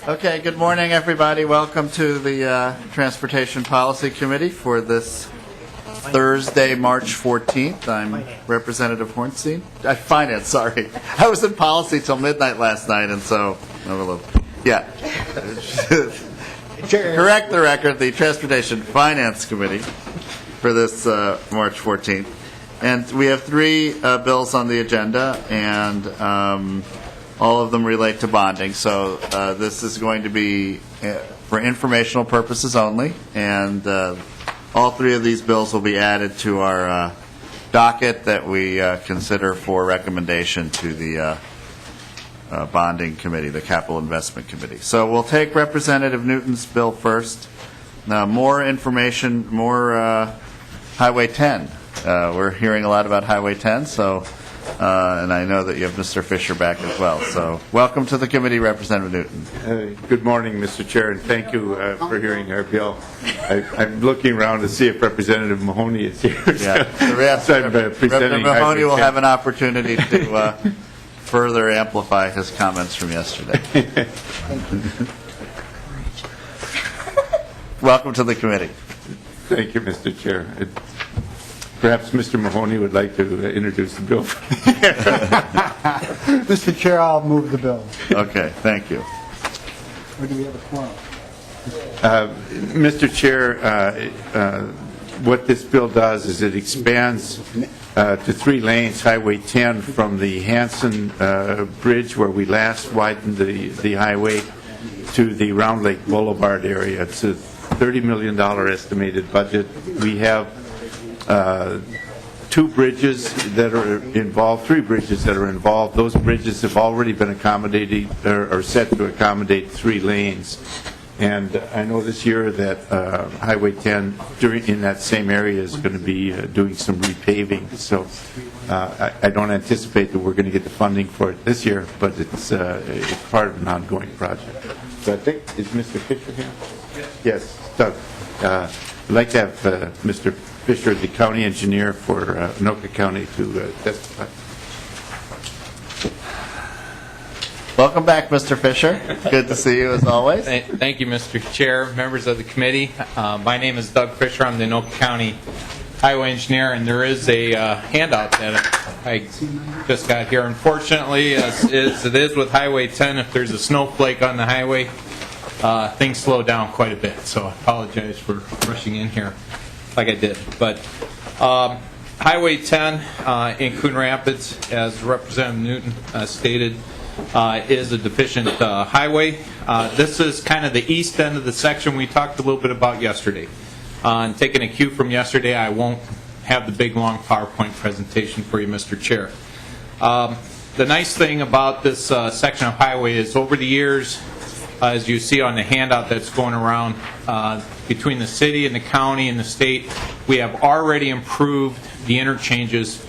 Okay, good morning, everybody. Welcome to the Transportation Policy Committee for this Thursday, March 14th. I'm Representative Hornstein. Finance, sorry. I was in policy till midnight last night, and so I'm a little, yeah. Correct the record, the Transportation Finance Committee for this March 14th. And we have three bills on the agenda, and all of them relate to bonding. So this is going to be for informational purposes only, and all three of these bills will be added to our docket that we consider for recommendation to the bonding committee, the capital investment committee. So we'll take Representative Newton's bill first. More information, more Highway 10. We're hearing a lot about Highway 10, so and I know that you have Mr. Fisher back as well. So welcome to the committee, Representative Newton. Good morning, Mr. Chair, and thank you for hearing our bill. I'm looking around to see if Representative Mahoney is here. Yeah. Representative Mahoney will have an opportunity to further amplify his comments from yesterday. Welcome to the committee. Thank you, Mr. Chair. Perhaps Mr. Mahoney would like to introduce the bill. Mr. Chair, I'll move the bill. Okay, thank you. Or do we have a quorum? Mr. Chair, what this bill does is it expands to 3 lanes, Highway 10, from the Hanson Bridge, where we last widened the highway, to the Round Lake Boulevard area. It's a $30 million estimated budget. We have 2 bridges that are involved, 3 bridges that are involved. Those bridges have already been accommodated or set to accommodate 3 lanes. And I know this year that Highway 10 in that same area is going to be doing some repaving. So I don't anticipate that we're going to get the funding for it this year, but it's part of an ongoing project. So I think, is Mr. Fisher here? Yes, Doug. I'd like to have Mr. Fisher, the county engineer for Anoka County, to testify. Welcome back, Mr. Fisher. Good to see you as always. Thank you, Mr. Chair, members of the committee. My name is Doug Fisher. I'm the Anoka County highway engineer, and there is a handout that I just got here. Unfortunately, as it is with Highway 10, if there's a snowflake on the highway, things slow down quite a bit. So I apologize for rushing in here like I did. But Highway 10 in Coon Rapids, as Representative Newton stated, is a deficient highway. This is kind of the east end of the section we talked a little bit about yesterday. And taking a cue from yesterday, I won't have the big long PowerPoint presentation for you, Mr. Chair. The nice thing about this section of highway is over the years, as you see on the handout that's going around, between the city and the county and the state, we have already improved the interchanges.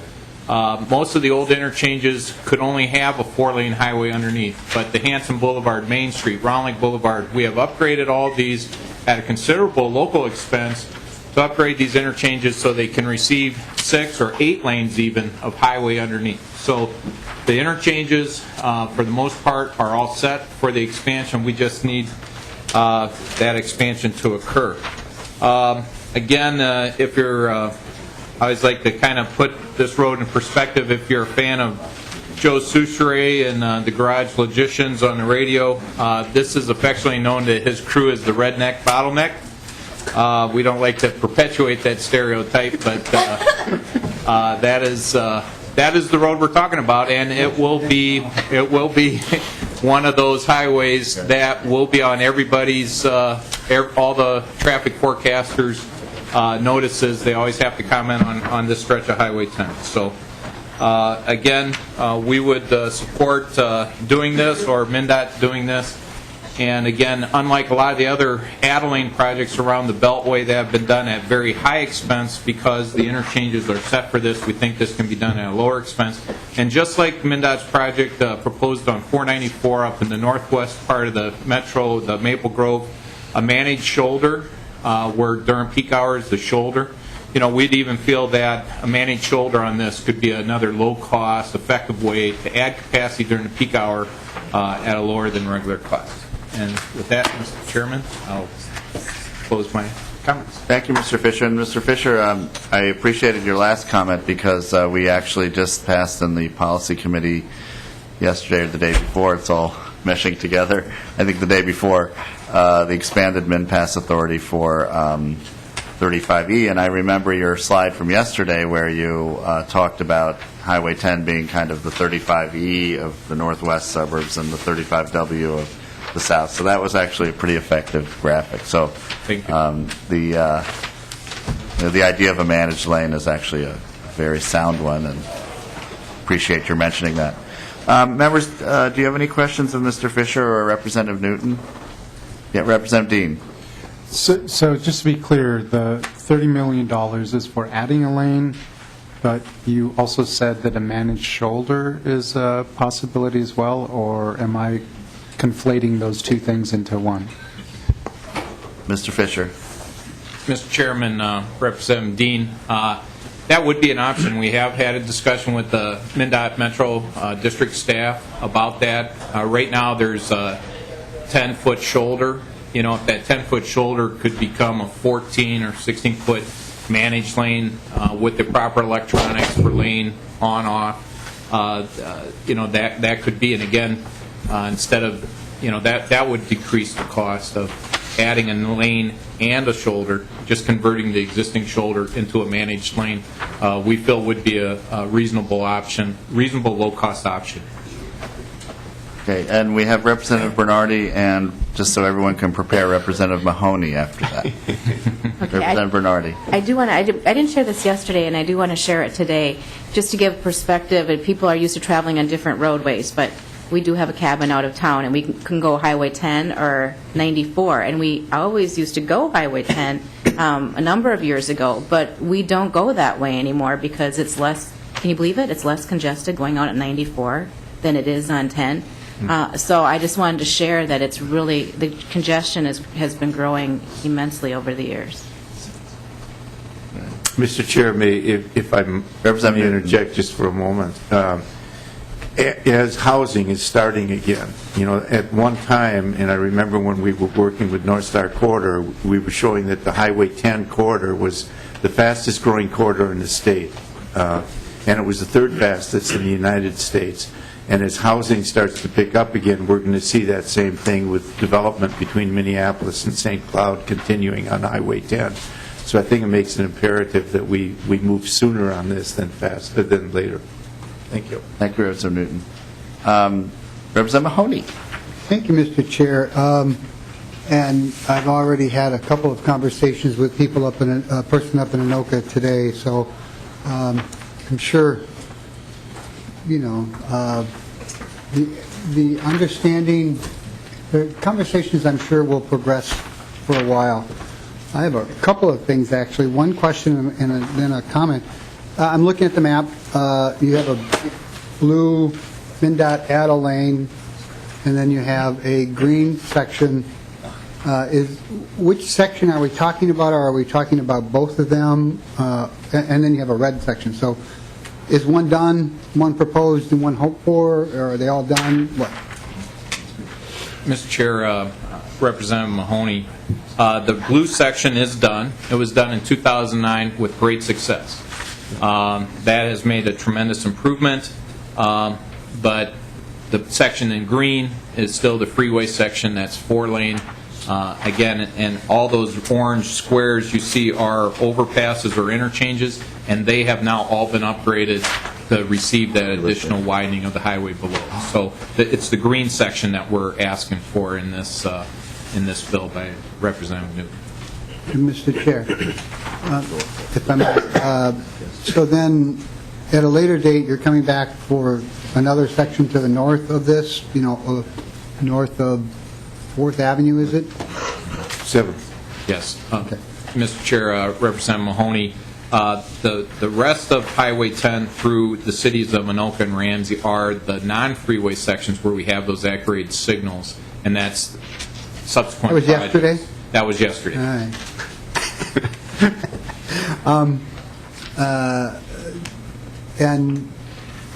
Most of the old interchanges could only have a 4-lane highway underneath, but the Hanson Boulevard, Main Street, Round Lake Boulevard, we have upgraded all of these at a considerable local expense to upgrade these interchanges so they can receive 6 or 8 lanes even of highway underneath. So the interchanges, for the most part, are all set for the expansion. We just need that expansion to occur. Again, if you're, I always like to kind of put this road in perspective. If you're a fan of Joe Souchere and the Garage Logicians on the radio, this is affectionately known to his crew as the Redneck Bottleneck. We don't like to perpetuate that stereotype, but that is the road we're talking about, and it will be one of those highways that will be on everybody's all the traffic forecasters notices. They always have to comment on this stretch of Highway 10. So again, we would support doing this, or MnDOT doing this. And again, unlike a lot of the other Adeline projects around the Beltway that have been done at very high expense because the interchanges are set for this, we think this can be done at a lower expense. And just like MnDOT's project proposed on 494 up in the northwest part of the metro, the Maple Grove, a managed shoulder where during peak hours the shoulder, we'd even feel that a managed shoulder on this could be another low-cost, effective way to add capacity during the peak hour at a lower than regular cost. And with that, Mr. Chairman, I'll close my comments. Thank you, Mr. Fisher. And Mr. Fisher, I appreciated your last comment because we actually just passed in the policy committee yesterday or the day before. It's all meshing together. I think the day before, the expanded min-pass authority for 35E. And I remember your slide from yesterday where you talked about Highway 10 being kind of the 35E of the northwest suburbs and the 35W of the south. So that was actually a pretty effective graphic. So Thank you. The idea of a managed lane is actually a very sound one, and appreciate your mentioning that. Members, do you have any questions of Mr. Fisher or Representative Newton? Yeah, Representative Dean. So just to be clear, the $30 million is for adding a lane, but you also said that a managed shoulder is a possibility as well, or am I conflating those two things into one? Mr. Fisher. Mr. Chairman, Representative Dean, that would be an option. We have had a discussion with the MnDOT Metro District staff about that. Right now, there's a 10-foot shoulder. You know, if that 10-foot shoulder could become a 14 or 16-foot managed lane with the proper electronics for lane on, off, you know, that could be. And again, instead of, you know, that would decrease the cost of adding a lane and a shoulder, just converting the existing shoulder into a managed lane, we feel would be a reasonable option, reasonable low-cost option. Okay, and we have Representative Bernardi, and just so everyone can prepare, Representative Mahoney after that. Representative Bernardi. I do want to. I didn't share this yesterday, and I do want to share it today, just to give perspective. And people are used to traveling on different roadways, but we do have a cabin out of town, and we can go Highway 10 or 94. And we always used to go Highway 10 a number of years ago, but we don't go that way anymore because it's less. Can you believe it? It's less congested going out at 94 than it is on 10. So I just wanted to share that it's really, the congestion has been growing immensely over the years. Mr. Chair, if I may interject just for a moment. As housing is starting again, you know, at one time, and I remember when we were working with North Star Corridor, we were showing that the Highway 10 corridor was the fastest growing corridor in the state, and it was the third fastest in the United States. And as housing starts to pick up again, we're going to see that same thing with development between Minneapolis and St. Cloud continuing on Highway 10. So I think it makes it imperative that we move sooner on this than later. Thank you. Thank you, Representative Newton. Representative Mahoney. Thank you, Mr. Chair. And I've already had a couple of conversations with people up in a person up in Anoka today, so I'm sure, you know, the understanding, the conversations I'm sure will progress for a while. I have a couple of things, actually. One question and then a comment. I'm looking at the map. You have a blue MnDOT add a lane, and then you have a green section. Which section are we talking about, or are we talking about both of them? And then you have a red section. So is one done, one proposed, and one hoped for, or are they all done? What? Mr. Chair, Representative Mahoney, the blue section is done. It was done in 2009 with great success. That has made a tremendous improvement, but the section in green is still the freeway section. That's 4-lane. Again, and all those orange squares you see are overpasses or interchanges, and they have now all been upgraded to receive that additional widening of the highway below. So it's the green section that we're asking for in this bill by Representative Newton. Mr. Chair, if I may, so then at a later date, you're coming back for another section to the north of this, you know, north of 4th Avenue, is it? 7th. Yes. Okay. Mr. Chair, Representative Mahoney, the rest of Highway 10 through the cities of Anoka and Ramsey are the non-freeway sections where we have those at-grade signals, and that's subsequent That was projects. yesterday? That was yesterday. All right. And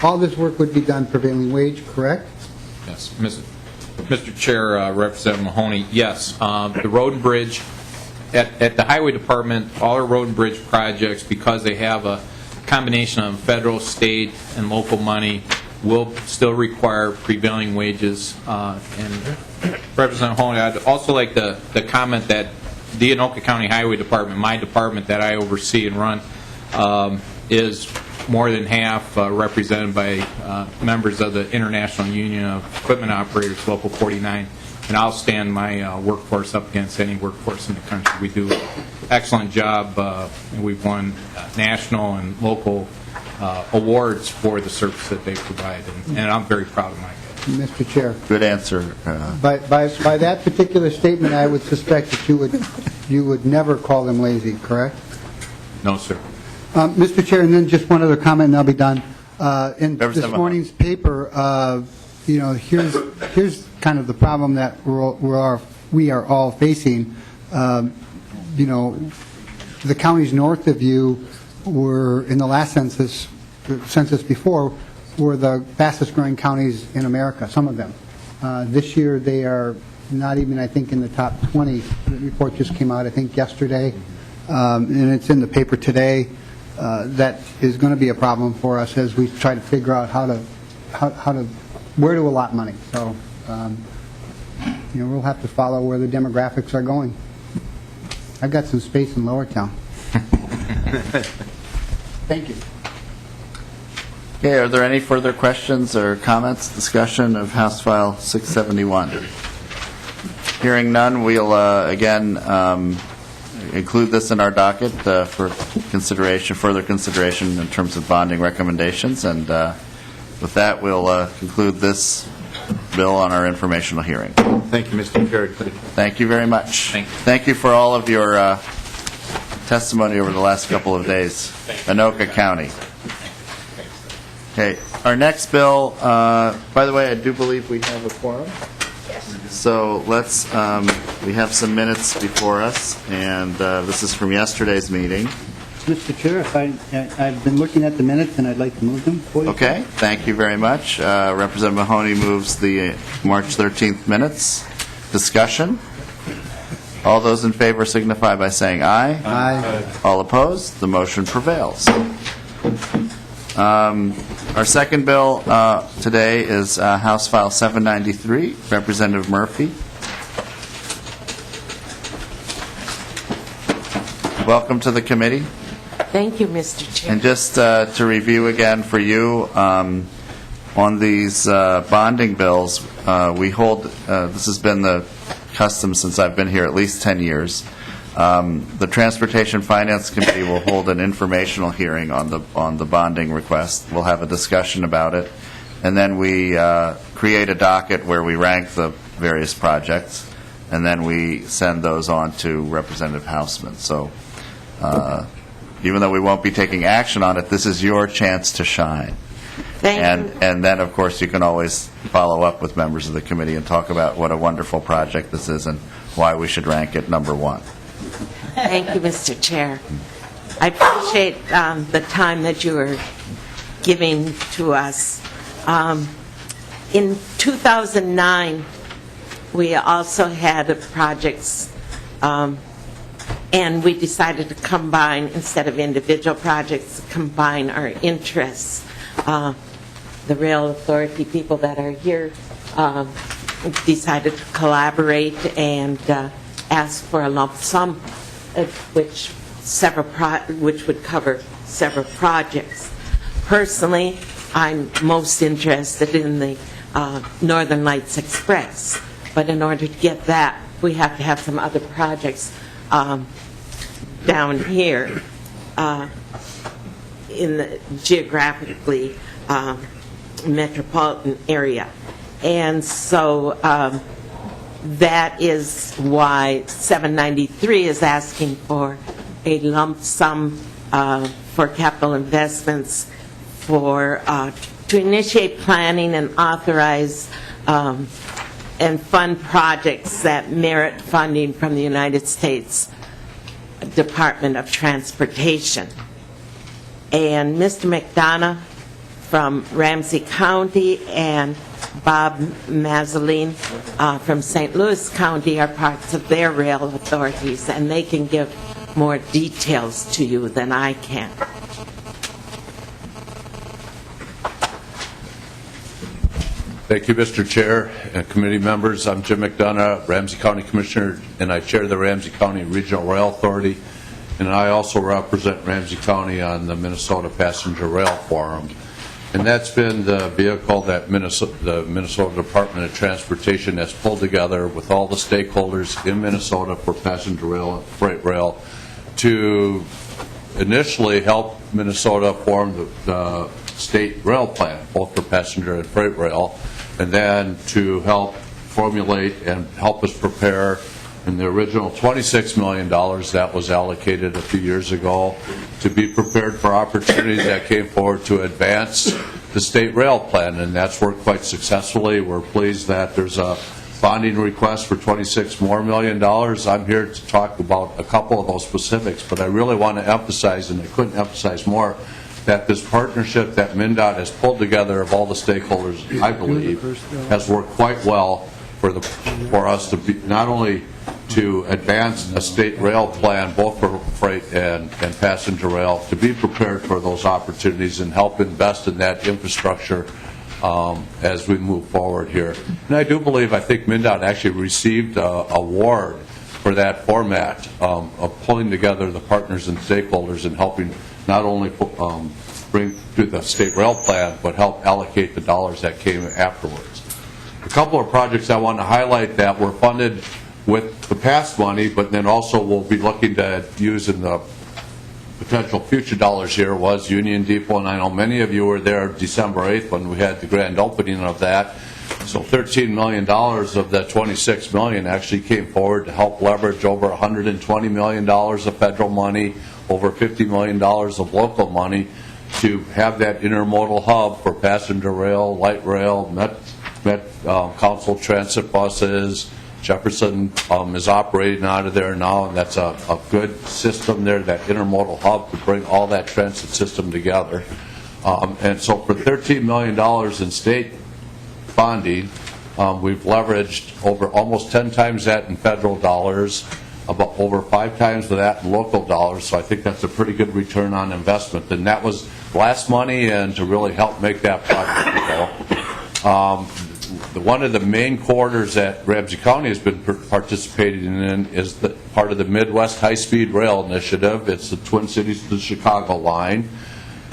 all this work would be done prevailing wage, correct? Yes. Mr. Chair, Representative Mahoney, yes, the road and bridge, at the Highway Department, all our road and bridge projects, because they have a combination of federal, state, and local money, will still require prevailing wages. And Representative Mahoney, I'd also like to comment that the Anoka County Highway Department, my department that I oversee and run, is more than half represented by members of the International Union of Equipment Operators, Local 49, and I'll stand my workforce up against any workforce in the country. We do an excellent job, and we've won national and local awards for the service that they provide, and I'm very proud of my guys. Mr. Chair, Good answer. by that particular statement, I would suspect that you would never call them lazy, correct? No, sir. Mr. Chair, and then just one other comment, and I'll be done. In this Representative morning's paper, here's kind of the problem that we are all facing. The counties north of you were, in the last census before, were the fastest growing counties in America, some of them. This year, they are not even, I think, in the top 20. The report just came out, I think, yesterday, and it's in the paper today. That is going to be a problem for us as we try to figure out where to allot money. So, we'll have to follow where the demographics are going. I've got some space in Lowertown. Thank you. Okay, are there any further questions or comments, discussion of House File 671? Hearing none, we'll again include this in our docket for further consideration in terms of bonding recommendations. And with that, we'll conclude this bill on our informational hearing. Thank you, Mr. Chair. Thank you very much. Thank you. Thank you for all of your testimony over the last couple of days. Anoka County. Okay, our next bill, by the way, I do believe we have a quorum. So let's, we have some minutes before us, and this is from yesterday's meeting. Mr. Chair, I've been looking at the minutes, and I'd like to move them for you. Okay, thank you very much. Representative Mahoney moves the March 13th minutes. Discussion? All those in favor signify by saying aye. Aye. All opposed? The motion prevails. Our second bill today is House File 793, Representative Murphy. Welcome to the committee. Thank you, Mr. Chair. And just to review again for you, on these bonding bills, we hold, this has been the custom since I've been here at least 10 years. The Transportation Finance Committee will hold an informational hearing on the bonding request. We'll have a discussion about it, and then we create a docket where we rank the various projects, and then we send those on to Representative Hausman. So even though we won't be taking action on it, this is your chance to shine. Thank you. And then, of course, you can always follow up with members of the committee and talk about what a wonderful project this is and why we should rank it number one. Thank you, Mr. Chair. I appreciate the time that you are giving to us. In 2009, we also had projects, and we decided to combine, instead of individual projects, combine our interests. The rail authority people that are here decided to collaborate and ask for a lump sum, which would cover several projects. Personally, I'm most interested in the Northern Lights Express, but in order to get that, we have to have some other projects down here in the geographically metropolitan area. And so that is why 793 is asking for a lump sum for capital investments for to initiate planning and authorize and fund projects that merit funding from the United States Department of Transportation. And Mr. McDonough from Ramsey County and Bob Mazzoline from St. Louis County are parts of their rail authorities, and they can give more details to you than I can. Thank you, Mr. Chair and committee members. I'm Jim McDonough, Ramsey County Commissioner, and I chair the Ramsey County Regional Rail Authority. And I also represent Ramsey County on the Minnesota Passenger Rail Forum. And that's been the vehicle that the Minnesota Department of Transportation has pulled together with all the stakeholders in Minnesota for passenger rail and freight rail to initially help Minnesota form the state rail plan, both for passenger and freight rail, and then to help formulate and help us prepare in the original $26 million that was allocated a few years ago to be prepared for opportunities that came forward to advance the state rail plan, and that's worked quite successfully. We're pleased that there's a bonding request for $26 million. I'm here to talk about a couple of those specifics, but I really want to emphasize, and I couldn't emphasize more, that this partnership that MnDOT has pulled together of all the stakeholders, I believe, has worked quite well for us to be not only to advance a state rail plan, both for freight and passenger rail, to be prepared for those opportunities and help invest in that infrastructure as we move forward here. And I do believe, I think MnDOT actually received an award for that format of pulling together the partners and stakeholders and helping not only bring through the state rail plan, but help allocate the dollars that came afterwards. A couple of projects I want to highlight that were funded with the past money, but then also we'll be looking to use in the potential future dollars here was Union Depot, and I know many of you were there December 8th when we had the grand opening of that. So $13 million of that $26 million actually came forward to help leverage over $120 million of federal money, over $50 million of local money to have that intermodal hub for passenger rail, light rail, Met Council transit buses. Jefferson is operating out of there now, and that's a good system there, that intermodal hub to bring all that transit system together. And so for $13 million in state bonding, we've leveraged over almost 10 times that in federal dollars, about over 5 times of that in local dollars, so I think that's a pretty good return on investment. And that was last money and to really help make that project go. One of the main corridors that Ramsey County has been participating in is part of the Midwest High-Speed Rail Initiative. It's the Twin Cities to Chicago line.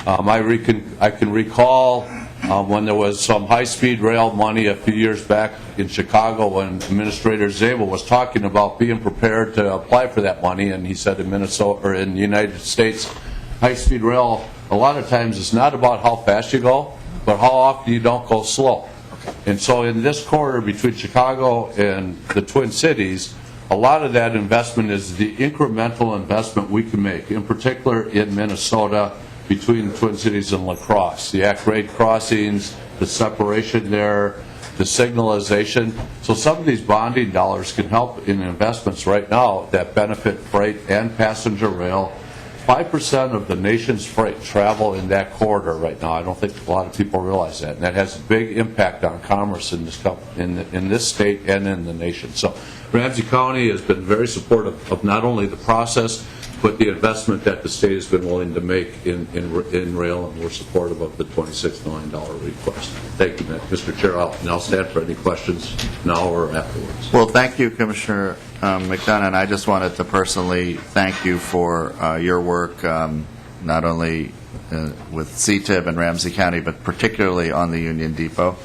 I can recall when there was some high-speed rail money a few years back in Chicago when Administrator Zabel was talking about being prepared to apply for that money, and he said in Minnesota or in the United States, high-speed rail, a lot of times it's not about how fast you go, but how often you don't go slow. And so in this corridor between Chicago and the Twin Cities, a lot of that investment is the incremental investment we can make, in particular in Minnesota between the Twin Cities and La Crosse. The at-grade crossings, the separation there, the signalization. So some of these bonding dollars can help in investments right now that benefit freight and passenger rail. 5% of the nation's freight travel in that corridor right now. I don't think a lot of people realize that. And that has a big impact on commerce in this state and in the nation. So Ramsey County has been very supportive of not only the process, but the investment that the state has been willing to make in rail, and we're supportive of the $26 million request. Thank you, Mr. Chair. I'll stand for any questions now or afterwards. Well, thank you, Commissioner McDonough, and I just wanted to personally thank you for your work, not only with CTIB and Ramsey County, but particularly on the Union Depot.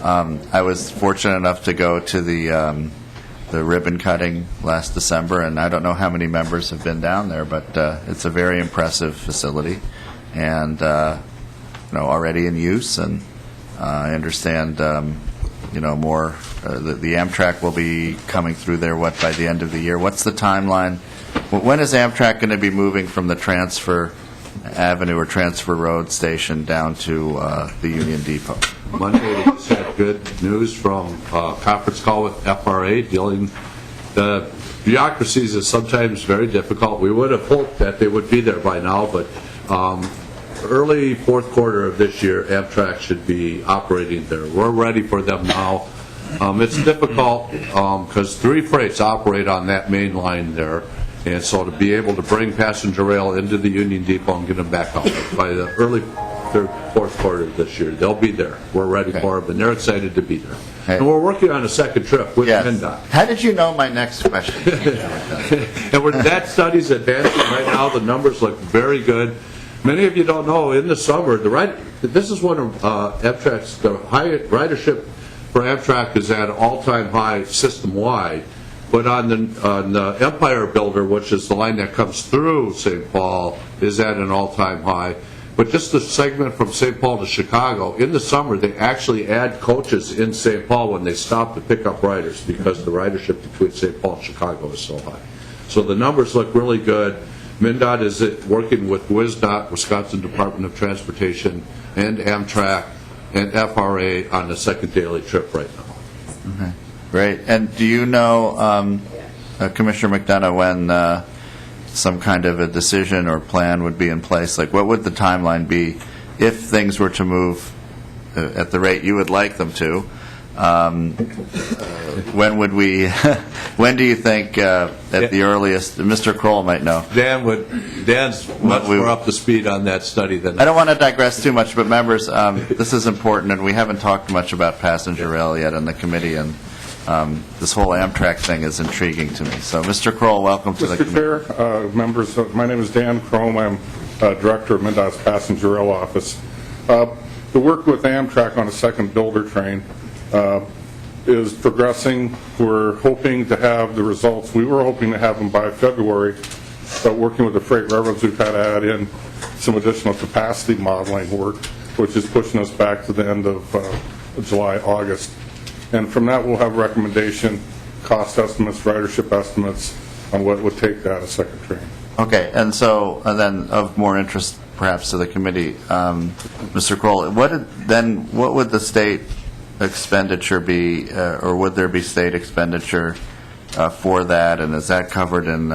I was fortunate enough to go to the ribbon cutting last December, and I don't know how many members have been down there, but it's a very impressive facility, and already in use. And I understand, more. The Amtrak will be coming through there. By the end of the year? What's the timeline? When is Amtrak going to be moving from the Transfer Avenue or Transfer Road station down to the Union Depot? Monday, we just had good news from a conference call with FRA dealing. The bureaucracies is sometimes very difficult. We would have hoped that they would be there by now, but early fourth quarter of this year, Amtrak should be operating there. We're ready for them now. It's difficult because 3 freights operate on that main line there, and so to be able to bring passenger rail into the Union Depot and get them back out by the early fourth quarter of this year, they'll be there. We're ready for them, and they're excited to be there. Hey. And we're working on a second trip with Yes. MnDOT. How did you know my next question? That study's advancing right now. The numbers look very good. Many of you don't know, in the summer, this is one of Amtrak's, the ridership for Amtrak is at all-time high system-wide. But on the Empire Builder, which is the line that comes through St. Paul, is at an all-time high. But just the segment from St. Paul to Chicago, in the summer, they actually add coaches in St. Paul when they stop to pick up riders because the ridership between St. Paul and Chicago is so high. So the numbers look really good. MnDOT is working with WisDOT, Wisconsin Department of Transportation, and Amtrak and FRA on the second daily trip right now. Okay, great. And do you know, Commissioner McDonough, when some kind of a decision or plan would be in place? Like, what would the timeline be if things were to move at the rate you would like them to? When would we? When do you think at the earliest? Mr. Kroll might know. Dan's much more up to speed on that study than I don't want to digress too much, but members, this is important, and we haven't talked much about passenger rail yet in the committee, and this whole Amtrak thing is intriguing to me. So, Mr. Kroll, welcome to the committee. Mr. Chair, members, my name is Dan Chrome. I'm Director of MnDOT's Passenger Rail Office. The work with Amtrak on a second builder train is progressing. We're hoping to have the results. We were hoping to have them by February, but working with the freight railroads, we've had to add in some additional capacity modeling work, which is pushing us back to the end of July, August. And from that, we'll have recommendation, cost estimates, ridership estimates on what it would take to add a second train. Okay, and so then of more interest perhaps to the committee, Mr. Kroll, what would the state expenditure be, or would there be state expenditure for that, and is that covered in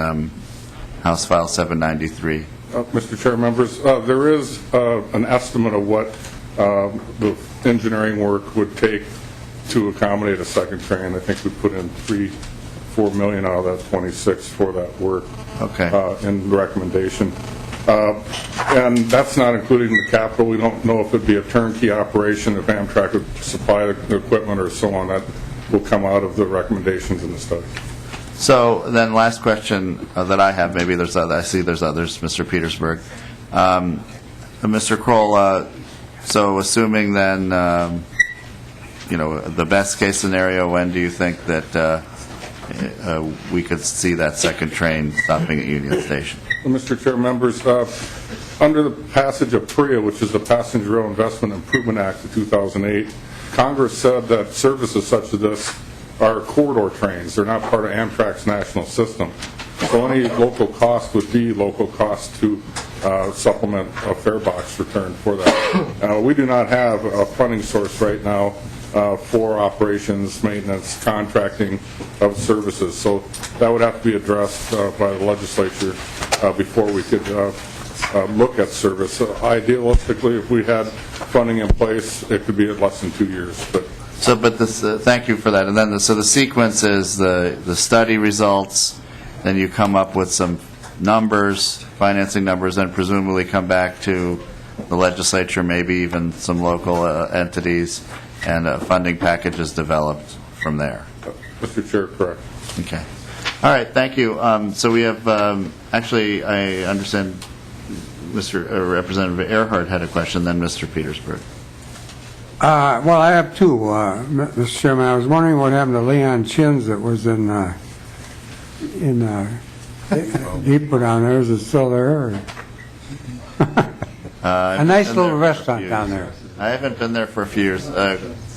House File 793? Mr. Chair, members, there is an estimate of what the engineering work would take to accommodate a second train. I think we put in $4 million out of that 26 for that work. Okay. In the recommendation. And that's not including the capital. We don't know if it'd be a turnkey operation, if Amtrak would supply the equipment or so on. That will come out of the recommendations in the study. So then last question that I have, maybe there's other, I see there's others, Mr. Petersburg. Mr. Kroll, so assuming then, the best case scenario, when do you think that we could see that second train stopping at Union Station? Well, Mr. Chair, members, under the passage of PRIA, which is the Passenger Rail Investment Improvement Act of 2008, Congress said that services such as this are corridor trains. They're not part of Amtrak's national system. So any local cost would be local cost to supplement a fare box return for that. We do not have a funding source right now for operations, maintenance, contracting of services. So that would have to be addressed by the legislature before we could look at service. Idealistically, if we had funding in place, it could be in less than 2 years. But this, thank you for that. And then, so the sequence is the study results, then you come up with some numbers, financing numbers, then presumably come back to the legislature, maybe even some local entities, and a funding package is developed from there. Mr. Chair, correct. Okay. All right, thank you. So we have, actually, I understand Representative Earhart had a question, then Mr. Petersburg. Well, I have two, Mr. Chairman. I was wondering what happened to Leon Chin's that was in Depot down there. Is it still there? Or? A nice little restaurant down there. I haven't been there for a few years.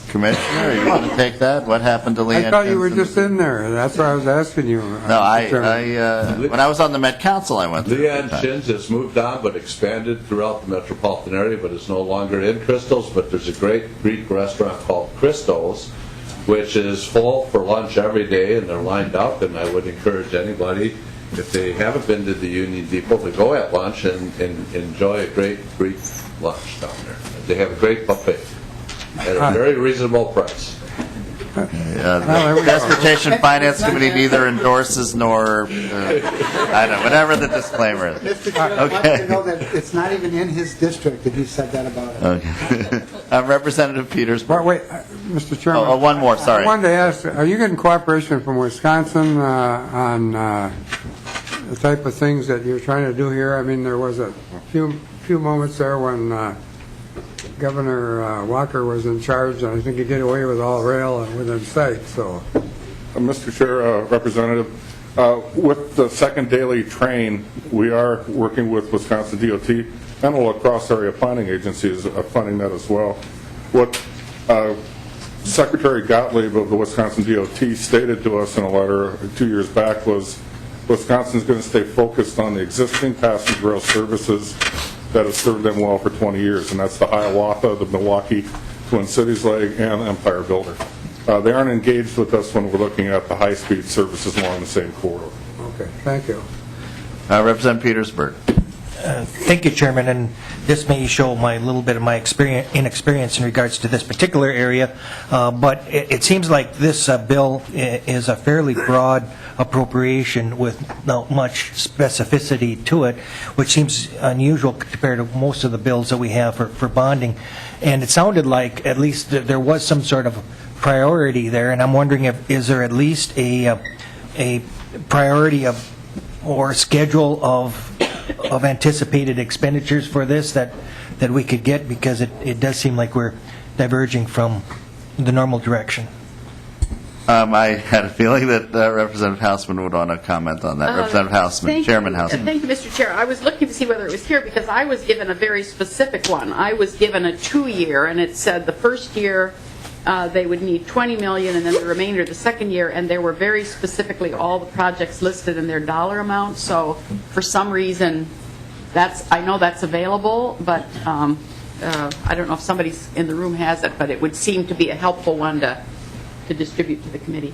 Commissioner, you want to take that? What happened to Leon? I thought you were just in there. That's why I was asking you. No, when I was on the Met Council, I went there. Leon Chin's has moved on but expanded throughout the metropolitan area, but it's no longer in Crystal's. But there's a great Greek restaurant called Crystal's, which is full for lunch every day, and they're lined up. And I would encourage anybody, if they haven't been to the Union Depot, to go at lunch and enjoy a great Greek lunch down there. They have a great buffet at a very reasonable price. The Transportation Finance Committee neither endorses nor, I don't know, whatever the disclaimer is. Mr. Chair, I want you to know that it's not even in his district that he said that about it. Okay. Representative Petersburg. Wait, Mr. Chairman. Oh, one more, sorry. I wanted to ask, are you getting cooperation from Wisconsin on the type of things that you're trying to do here? I mean, there was a few moments there when Governor Walker was in charge, and I think he did away with all rail within sight, so. Mr. Chair, Representative, with the second daily train, we are working with Wisconsin DOT and the La Crosse Area Planning Agency is funding that as well. What Secretary Gottlieb of the Wisconsin DOT stated to us in a letter 2 years back was Wisconsin's going to stay focused on the existing passenger rail services that have served them well for 20 years, and that's the Hiawatha, the Milwaukee Twin Cities leg, and Empire Builder. They aren't engaged with us when we're looking at the high-speed services along the same corridor. Okay, thank you. Representative Petersburg. Thank you, Chairman, and this may show my little bit of my inexperience in regards to this particular area, but it seems like this bill is a fairly broad appropriation with not much specificity to it, which seems unusual compared to most of the bills that we have for bonding. And it sounded like at least there was some sort of priority there, and I'm wondering is there at least a priority of or schedule of anticipated expenditures for this that we could get, because it does seem like we're diverging from the normal direction. I had a feeling that Representative Hausman would want to comment on that. Representative Hausman, Chairman Hausman. Thank you, Mr. Chair. I was looking to see whether it was here because I was given a very specific one. I was given a 2-year, and it said the first year they would need $20 million, and then the remainder the second year, and there were very specifically all the projects listed in their dollar amount. So for some reason, I know that's available, but I don't know if somebody in the room has it, but it would seem to be a helpful one to distribute to the committee.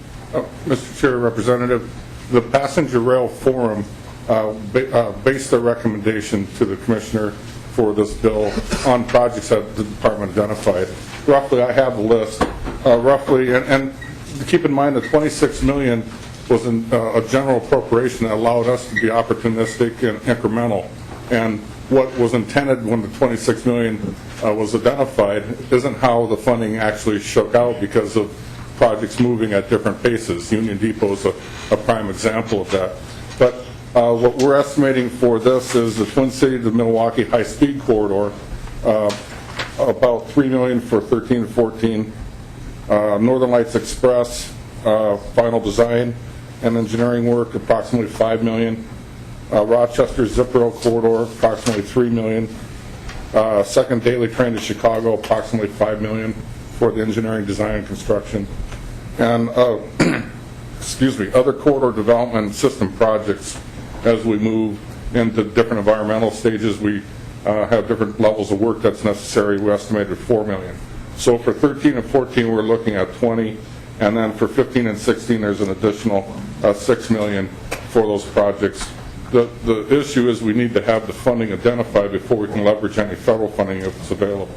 Mr. Chair, Representative, the Passenger Rail Forum based their recommendation to the Commissioner for this bill on projects that the Department identified. Roughly, I have the list, roughly, and keep in mind that $26 million was a general appropriation that allowed us to be opportunistic and incremental. And what was intended when the $26 million was identified isn't how the funding actually shook out because of projects moving at different paces. Union Depot is a prime example of that. But what we're estimating for this is the Twin City to Milwaukee high-speed corridor, about $3 million for 13 to 14. Northern Lights Express, final design and engineering work, approximately $5 million. Rochester Zip Rail corridor, approximately $3 million. Second daily train to Chicago, approximately $5 million for the engineering, design, and construction. And excuse me, other corridor development system projects as we move into different environmental stages. We have different levels of work that's necessary. We estimated $4 million. So for 13 and 14, we're looking at 20, and then for 15 and 16, there's an additional $6 million for those projects. The issue is we need to have the funding identified before we can leverage any federal funding if it's available.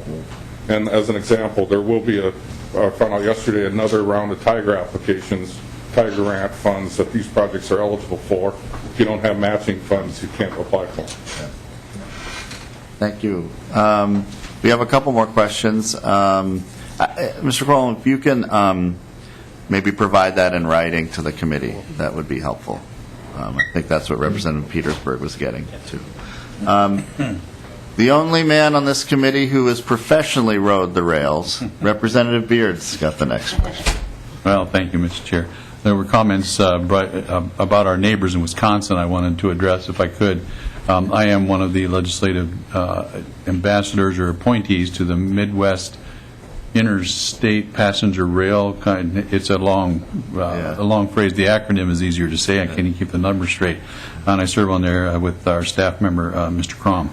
And as an example, there will be I found out yesterday another round of Tiger applications, Tiger grant funds that these projects are eligible for. If you don't have matching funds, you can't apply for them. Thank you. We have a couple more questions. Mr. Crowell, if you can maybe provide that in writing to the committee, that would be helpful. I think that's what Representative Petersburg was getting to. The only man on this committee who has professionally rode the rails, Representative Beard's got the next question. Well, thank you, Mr. Chair. There were comments about our neighbors in Wisconsin I wanted to address, if I could. I am one of the legislative ambassadors or appointees to the Midwest Interstate Passenger Rail. It's a long phrase. The acronym is easier to say. I can't even keep the numbers straight. And I serve on there with our staff member, Mr. Crom.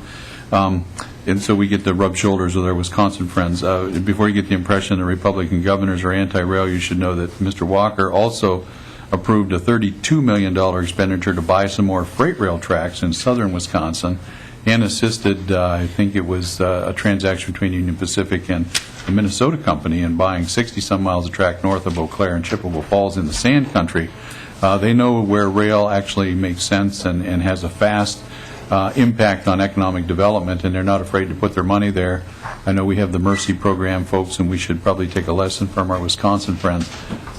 And so we get to rub shoulders with our Wisconsin friends. Before you get the impression the Republican governors are anti-rail, you should know that Mr. Walker also approved a $32 million expenditure to buy some more freight rail tracks in southern Wisconsin, and assisted, I think it was a transaction between Union Pacific and the Minnesota company in buying 60-some miles of track north of Eau Claire and Chippewa Falls in the sand country. They know where rail actually makes sense and has a fast impact on economic development, and they're not afraid to put their money there. I know we have the Mercy program, folks, and we should probably take a lesson from our Wisconsin friends.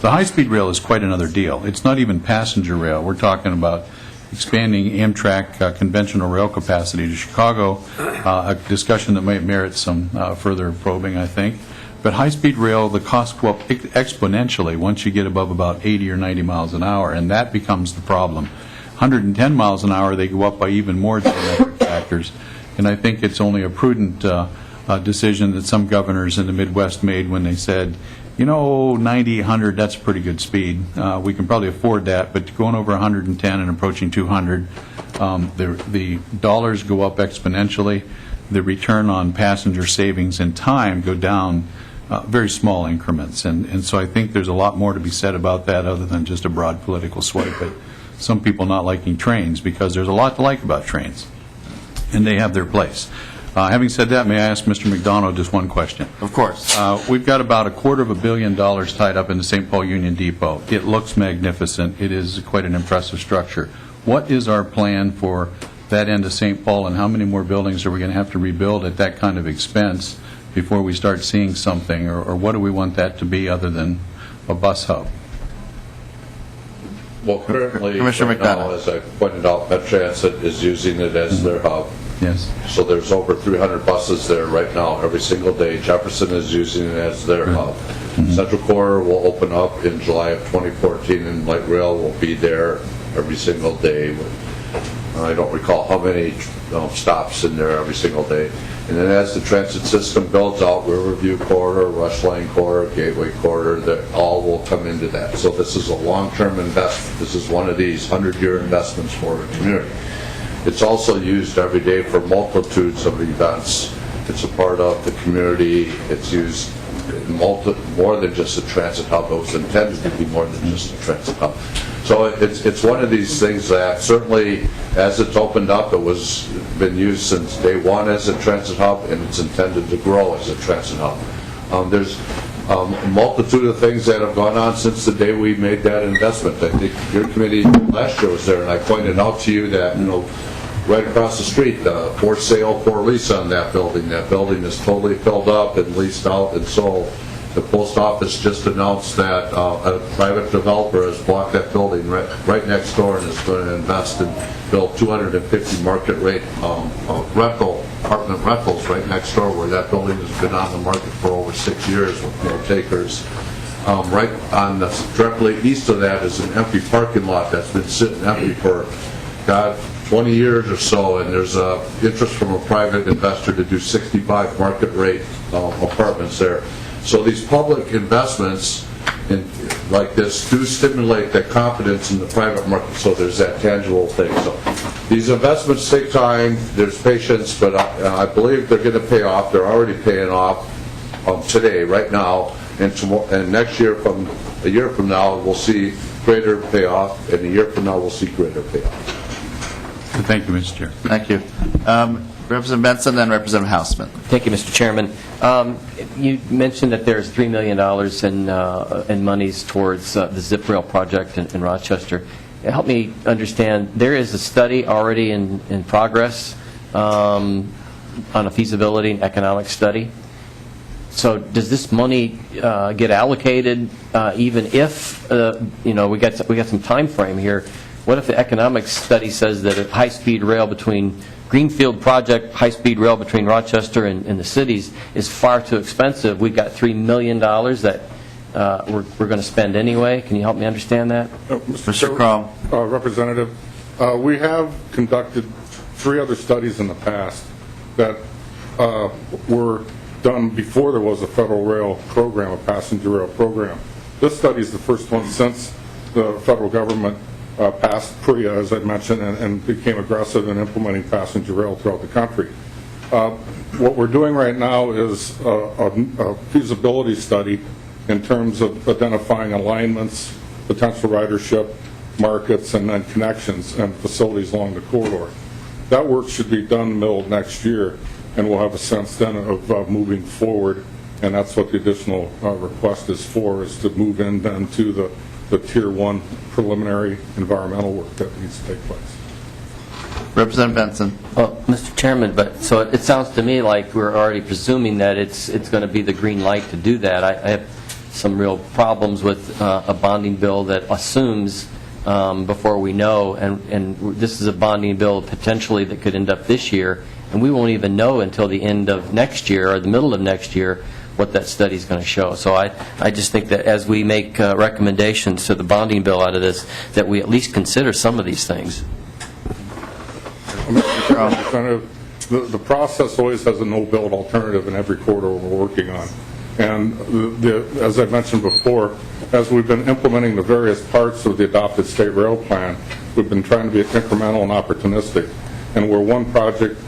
The high-speed rail is quite another deal. It's not even passenger rail. We're talking about expanding Amtrak conventional rail capacity to Chicago, a discussion that might merit some further probing, I think. But high-speed rail, the costs go up exponentially once you get above about 80 or 90 miles an hour, and that becomes the problem. 110 miles an hour, they go up by even more geometric factors. And I think it's only a prudent decision that some governors in the Midwest made when they said, you know, 90, 100, that's pretty good speed. We can probably afford that, but going over 110 and approaching 200, the dollars go up exponentially. The return on passenger savings and time go down very small increments. And so I think there's a lot more to be said about that other than just a broad political swipe at some people not liking trains, because there's a lot to like about trains, and they have their place. Having said that, may I ask Mr. McDonough just one question? Of course. We've got about $250 million tied up in the St. Paul Union Depot. It looks magnificent. It is quite an impressive structure. What is our plan for that end of St. Paul, and how many more buildings are we going to have to rebuild at that kind of expense before we start seeing something, or what do we want that to be other than a bus hub? Well, currently, Commissioner right now, McDonough. as I pointed out, Met Transit is using it as their hub. Yes. So there's over 300 buses there right now every single day. Jefferson is using it as their hub. Central Core will open up in July of 2014, and light rail will be there every single day. I don't recall how many stops in there every single day. And then as the transit system builds out, Riverview Corridor, Rush Lane Corridor, Gateway Corridor, that all will come into that. So this is a long-term investment. This is one of these 100-year investments for the community. It's also used every day for multitudes of events. It's a part of the community. It's used more than just a transit hub. It was intended to be more than just a transit hub. So it's one of these things that certainly, as it's opened up, it was been used since day one as a transit hub, and it's intended to grow as a transit hub. There's a multitude of things that have gone on since the day we made that investment. I think your committee last year was there, and I pointed out to you that, you know, right across the street, for sale, for lease on that building. That building is totally filled up and leased out and sold. The post office just announced that a private developer has bought that building right next door and is going to invest and build 250 market rate apartment rentals right next door, where that building has been on the market for over 6 years with no takers. Right on directly east of that is an empty parking lot that's been sitting empty for, 20 years or so, and there's interest from a private investor to do 65 market rate apartments there. So these public investments like this do stimulate that confidence in the private market, so there's that tangible thing. So these investments take time, there's patience, but I believe they're going to pay off. They're already paying off today, right now, and tomorrow, and next year, from a year from now, we'll see greater payoff, and a year from now, we'll see greater payoff. Thank you, Mr. Chair. Thank you. Representative Benson, then Representative Hausman. Thank you, Mr. Chairman. You mentioned that there's $3 million in monies towards the Zip Rail project in Rochester. Help me understand, there is a study already in progress on a feasibility and economic study. So does this money get allocated even if, we got some time frame here? What if the economic study says that a high-speed rail between Greenfield project, high-speed rail between Rochester and the cities is far too expensive? We've got $3 million that we're going to spend anyway. Can you help me understand that? Mr. Crum. Representative, we have conducted 3 other studies in the past that were done before there was a federal rail program, a passenger rail program. This study is the first one since the federal government passed PREA, as I mentioned, and became aggressive in implementing passenger rail throughout the country. What we're doing right now is a feasibility study in terms of identifying alignments potential ridership, markets, and then connections and facilities along the corridor. That work should be done middle of next year, and we'll have a sense then of moving forward, and that's what the additional request is for, is to move in then to the Tier 1 preliminary environmental work that needs to take place. Representative Benson. Well, Mr. Chairman, but so it sounds to me like we're already presuming that it's going to be the green light to do that. I have some real problems with a bonding bill that assumes before we know, and this is a bonding bill potentially that could end up this year, and we won't even know until the end of next year or the middle of next year what that study is going to show. So I just think that as we make recommendations to the bonding bill out of this, that we at least consider some of these things. The process always has a no-build alternative in every corridor we're working on. And as I mentioned before, as we've been implementing the various parts of the adopted state rail plan, we've been trying to be incremental and opportunistic. And where one project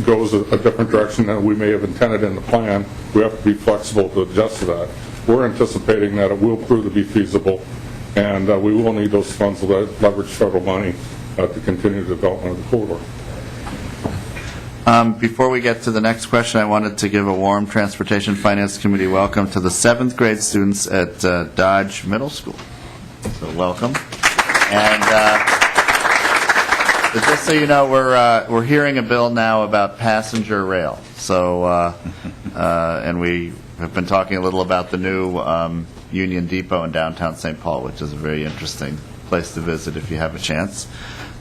goes a different direction than we may have intended in the plan, we have to be flexible to adjust to that. We're anticipating that it will prove to be feasible, and we will need those funds to leverage federal money to continue the development of the corridor. Before we get to the next question, I wanted to give a warm Transportation Finance Committee welcome to the 7th grade students at Dodge Middle School. So welcome. And just so you know, we're hearing a bill now about passenger rail. So, and we have been talking a little about the new Union Depot in downtown St. Paul, which is a very interesting place to visit if you have a chance.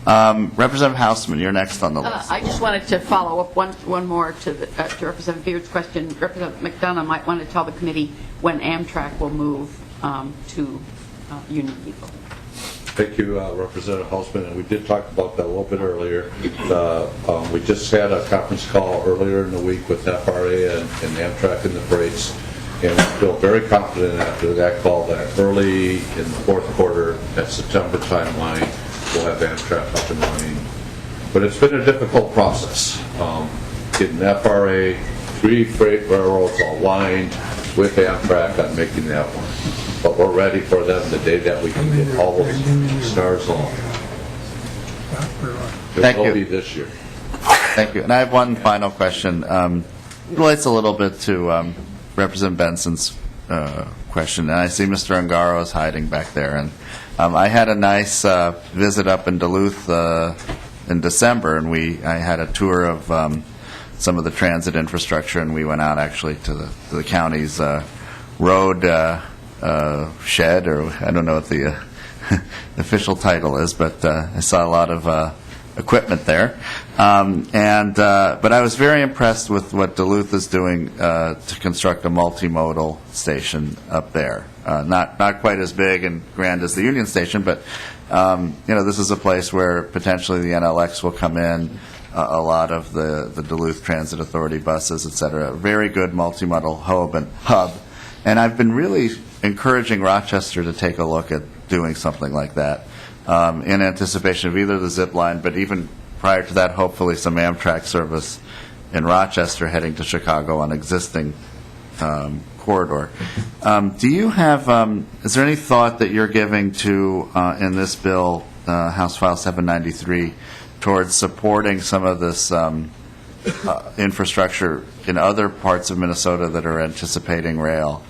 Representative Hausman, you're next on the list. I just wanted to follow up one more to Representative Beard's question. Representative McDonough might want to tell the committee when Amtrak will move to Union Depot. Thank you, Representative Hausman, and we did talk about that a little bit earlier. We just had a conference call earlier in the week with FRA and Amtrak and the freights, and we feel very confident after that call that early in the fourth quarter, that September timeline, we'll have Amtrak up and running. But it's been a difficult process. Getting FRA, 3 freight railroads aligned with Amtrak on making that one. But we're ready for them the day that we can get all those stars on. It will be this year. Thank you. And I have one final question. It relates a little bit to Representative Benson's question. And I see Mr. Ungaro is hiding back there. And I had a nice visit up in Duluth in December, and I had a tour of some of the transit infrastructure, and we went out actually to the county's road shed, or I don't know what the official title is, but I saw a lot of equipment there. But I was very impressed with what Duluth is doing to construct a multimodal station up there. Not quite as big and grand as the Union Station, but this is a place where potentially the NLX will come in, a lot of the Duluth Transit Authority buses, et cetera. Very good multimodal hub. And I've been really encouraging Rochester to take a look at doing something like that in anticipation of either the zip line, but even prior to that, hopefully some Amtrak service in Rochester heading to Chicago on existing corridor. Do you have, is there any thought that you're giving to, in this bill, House File 793, towards supporting some of this infrastructure in other parts of Minnesota that are anticipating rail,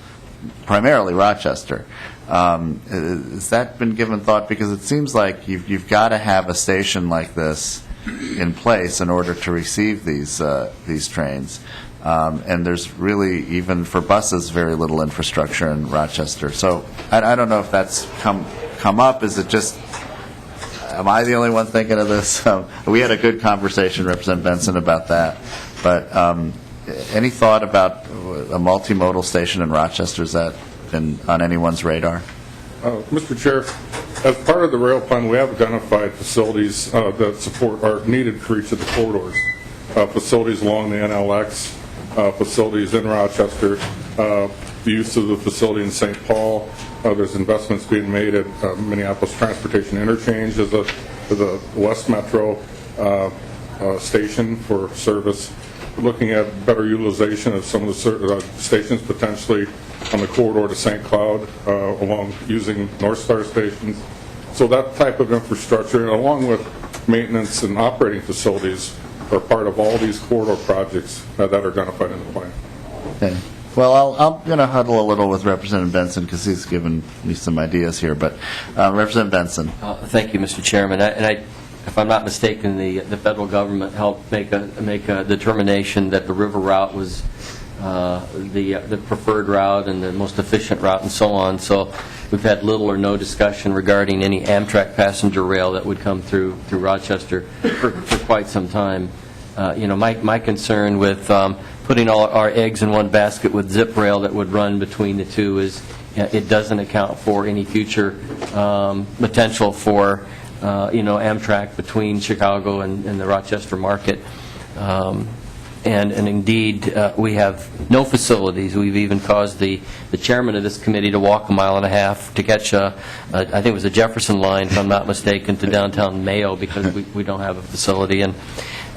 primarily Rochester? Has that been given thought? Because it seems like you've got to have a station like this in place in order to receive these trains. And there's really, even for buses, very little infrastructure in Rochester. So I don't know if that's come up. Is it just, am I the only one thinking of this? We had a good conversation, Representative Benson, about that. But any thought about a multimodal station in Rochester? Has that been on anyone's radar? Mr. Chair, as part of the rail plan, we have identified facilities that support are needed for each of the corridors. Facilities along the NLX, facilities in Rochester, the use of the facility in St. Paul. There's investments being made at Minneapolis Transportation Interchange as the West Metro station for service. looking at better utilization of some of the stations, potentially on the corridor to St. Cloud, along using North Star stations. So that type of infrastructure, along with maintenance and operating facilities, are part of all these corridor projects that are identified in the plan. Okay. Well, I'm going to huddle a little with Representative Benson because he's given me some ideas here. But Representative Benson. Thank you, Mr. Chairman. If I'm not mistaken, the federal government helped make a determination that the river route was the preferred route and the most efficient route and so on. So we've had little or no discussion regarding any Amtrak passenger rail that would come through Rochester for quite some time. My concern with putting all our eggs in one basket with zip rail that would run between the two is it doesn't account for any future potential for Amtrak between Chicago and the Rochester market. And indeed, we have no facilities. We've even caused the chairman of this committee to walk 1.5 miles to catch I think it was a Jefferson line, if I'm not mistaken, to downtown Mayo because we don't have a facility. And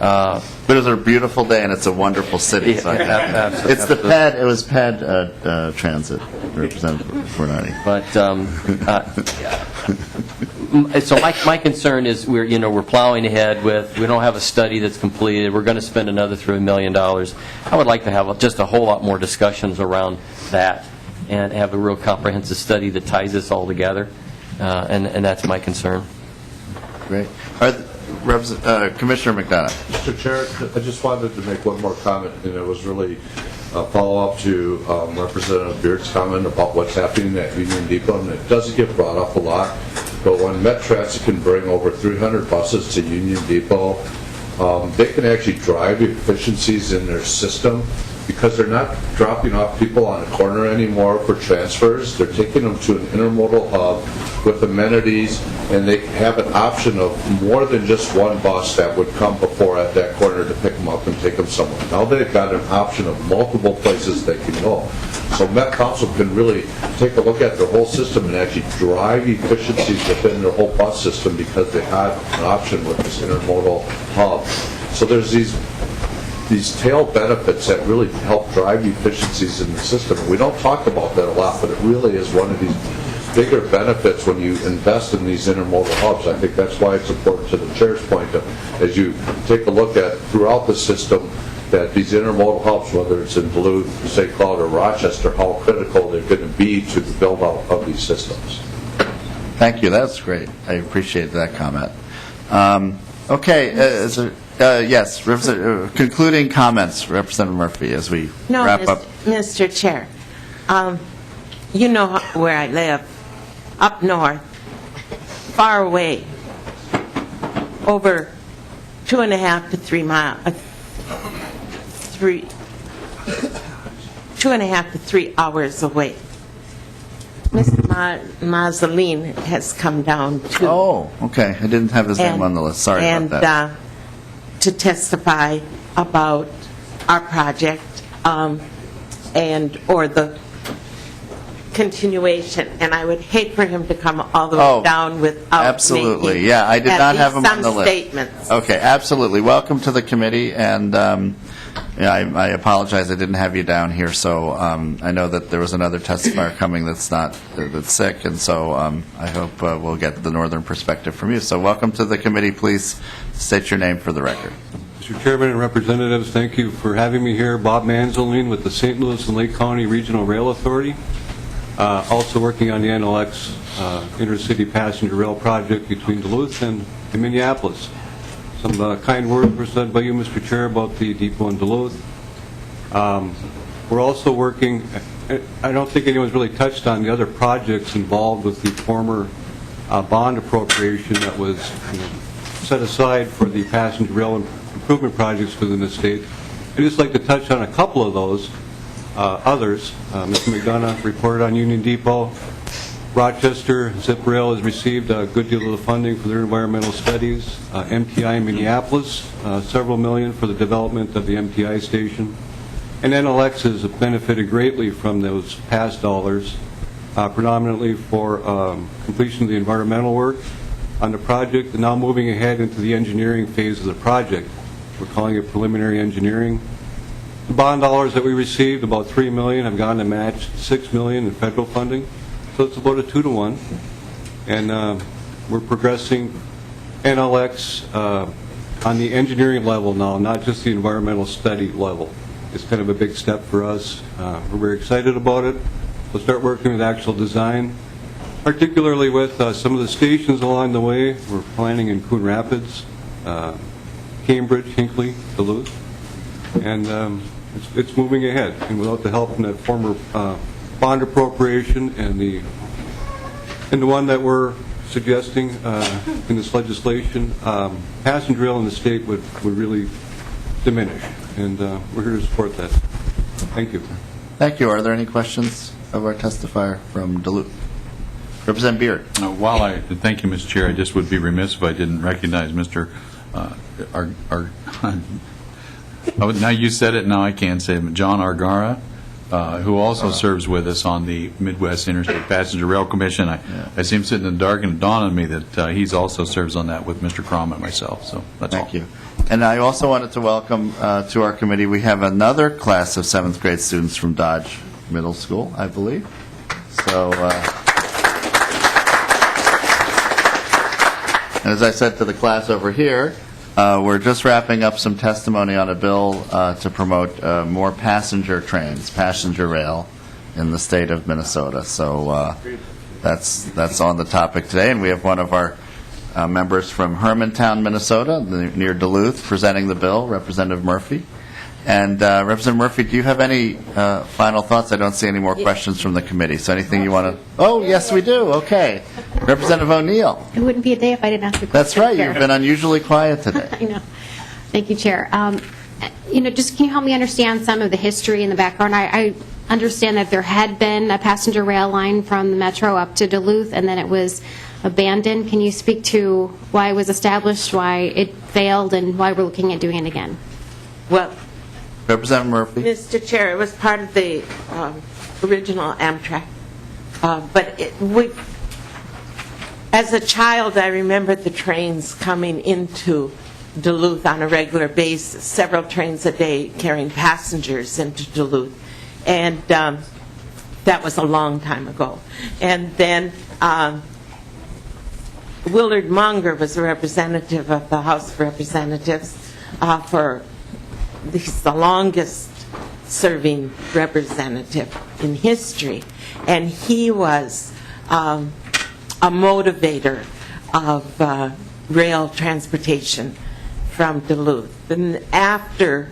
but it was a beautiful day, and it's a wonderful city. So it's the PAD. It was PAD Transit, Representative Fornani. But so my concern is we're plowing ahead with, we don't have a study that's completed. We're going to spend another $3 million. I would like to have just a whole lot more discussions around that and have a real comprehensive study that ties this all together, and that's my concern. Great. Commissioner McDonough. Mr. Chair, I just wanted to make one more comment, and it was really a follow-up to Representative Beard's comment about what's happening at Union Depot, and it doesn't get brought up a lot, but when Met Transit can bring over 300 buses to Union Depot, they can actually drive efficiencies in their system because they're not dropping off people on a corner anymore for transfers. They're taking them to an intermodal hub with amenities, and they have an option of more than just one bus that would come before at that corner to pick them up and take them somewhere. Now they've got an option of multiple places they can go. So Met Council can really take a look at their whole system and actually drive efficiencies within their whole bus system because they have an option with this intermodal hub. So there's these tail benefits that really help drive efficiencies in the system. We don't talk about that a lot, but it really is one of these bigger benefits when you invest in these intermodal hubs. I think that's why it's important, to the chair's point, as you take a look at throughout the system, that these intermodal hubs, whether it's in Duluth, St. Cloud, or Rochester, how critical they're going to be to the build-out of these systems. Thank you. That's great. I appreciate that comment. Okay. Yes, concluding comments, Representative Murphy, as we wrap up. Mr. Chair, you know where I live, up north, far away, over 2.5 to 3 miles, 2.5 to 3 hours away. Mr. Mazzoline has come down to. Oh, okay. I didn't have his name on the list. Sorry about that. To testify about our project or the continuation, and I would hate for him to come all the way down without absolutely. making Yeah, I did not have him on the list. Statements. Okay, absolutely. Welcome to the committee, and I apologize I didn't have you down here. So I know that there was another testifier coming that's sick, and so I hope we'll get the northern perspective from you. So welcome to the committee. Please state your name for the record. Mr. Chairman and representatives, thank you for having me here. Bob Manzoline with the St. Louis and Lake County Regional Rail Authority. Also working on the NLX Intercity Passenger Rail Project between Duluth and Minneapolis. Some kind words were said by you, Mr. Chair, about the depot in Duluth. We're also working, I don't think anyone's really touched on the other projects involved with the former bond appropriation that was set aside for the passenger rail improvement projects within the state. I'd just like to touch on a couple of those. Others, Mr. McDonough reported on Union Depot. Rochester Zip Rail has received a good deal of the funding for their environmental studies. MTI in Minneapolis, several million for the development of the MTI station. And NLX has benefited greatly from those past dollars, predominantly for completion of the environmental work on the project, and now moving ahead into the engineering phase of the project. We're calling it preliminary engineering. The bond dollars that we received, about $3 million, have gone to match $6 million in federal funding. So it's about a 2-to-1. And we're progressing NLX on the engineering level now, not just the environmental study level. It's kind of a big step for us. We're very excited about it. We'll start working with actual design, particularly with some of the stations along the way. We're planning in Coon Rapids, Cambridge, Hinckley, Duluth, and it's moving ahead. And without the help from that former bond appropriation and the one that we're suggesting in this legislation, passenger rail in the state would really diminish, and we're here to support that. Thank you. Thank you. Are there any questions of our testifier from Duluth? Representative Beard. Thank you, Mr. Chair. I just would be remiss if I didn't recognize Mr. Now you said it, now I can't say it, John Argara, who also serves with us on the Midwest Interstate Passenger Rail Commission. I see him sitting in the dark, and it dawned on me that he also serves on that with Mr. Crom and myself. So that's all. Thank you. And I also wanted to welcome to our committee, we have another class of 7th grade students from Dodge Middle School, I believe. So, and as I said to the class over here, we're just wrapping up some testimony on a bill to promote more passenger trains, passenger rail, in the state of Minnesota. So that's on the topic today, and we have one of our members from Hermantown, Minnesota, near Duluth, presenting the bill, Representative Murphy. And Representative Murphy, do you have any final thoughts? I don't see any more questions from the committee. So anything you want to? Oh, yes, we do. Okay. Representative O'Neill. It wouldn't be a day if I didn't ask a question. That's right. Chair. You've been unusually quiet today. I know. Thank you, Chair. Just can you help me understand some of the history and the background? I understand that there had been a passenger rail line from the Metro up to Duluth, and then it was abandoned. Can you speak to why it was established, why it failed, and why we're looking at doing it again? Well, Representative Murphy. Mr. Chair, it was part of the original Amtrak. But as a child, I remember the trains coming into Duluth on a regular basis, several trains a day carrying passengers into Duluth. And that was a long time ago. And then Willard Munger was a representative of the House of Representatives he's the longest serving representative in history, and he was a motivator of rail transportation from Duluth. And after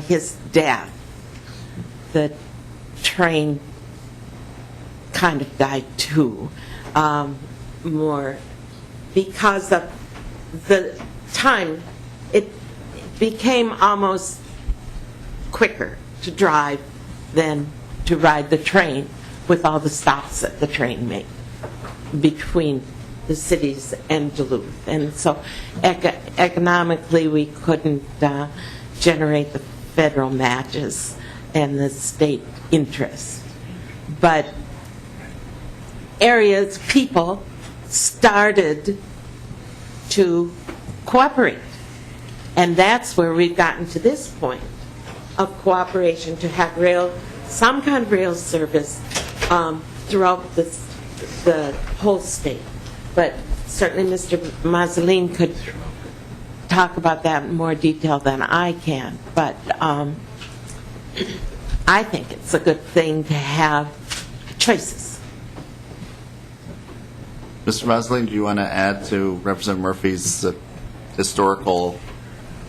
his death, the train kind of died too, more because of the time. It became almost quicker to drive than to ride the train with all the stops that the train made between the cities and Duluth. And so economically we couldn't generate the federal matches and the state interest. But people started to cooperate. And that's where we've gotten to this point of cooperation to have some kind of rail service throughout the whole state. But certainly Mr. Mazzoline could talk about that in more detail than I can. But I think it's a good thing to have choices. Mr. Mazzoline, do you want to add to Representative Murphy's historical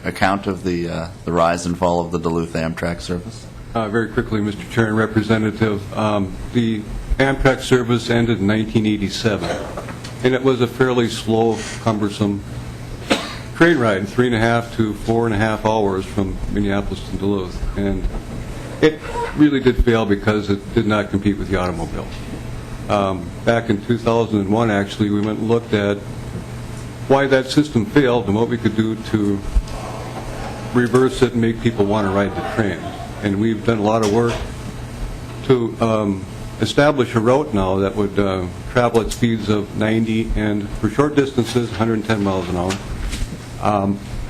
account of the rise and fall of the Duluth Amtrak service? Very quickly, Mr. Chair and Representative, the Amtrak service ended in 1987, and it was a fairly slow, cumbersome train ride, 3.5 to 4.5 hours from Minneapolis to Duluth, and it really did fail because it did not compete with the automobile. Back in 2001, actually, we went and looked at why that system failed and what we could do to reverse it and make people want to ride the train. And we've done a lot of work to establish a route now that would travel at speeds of 90 and for short distances 110 miles an hour.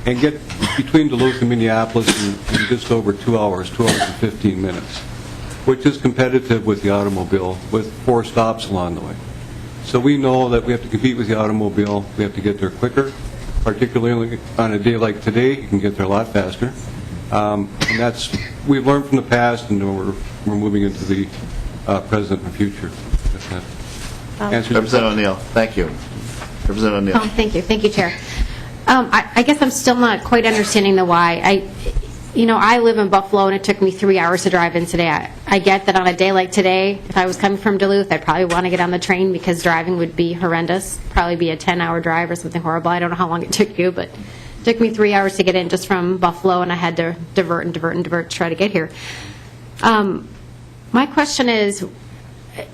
and get between Duluth and Minneapolis in just over 2 hours, 2 hours and 15 minutes, which is competitive with the automobile with 4 stops along the way. So we know that we have to compete with the automobile. We have to get there quicker, particularly on a day like today. You can get there a lot faster. And that's, we've learned from the past, and we're moving into the present and future. Representative O'Neill, thank you. Representative O'Neill. Thank you. Thank you, Chair. I guess I'm still not quite understanding the why. I live in Buffalo, and it took me 3 hours to drive in today. I get that on a day like today, if I was coming from Duluth, I'd probably want to get on the train because driving would be horrendous, probably be a 10-hour drive or something horrible. I don't know how long it took you, but it took me 3 hours to get in just from Buffalo, and I had to divert to try to get here. My question is,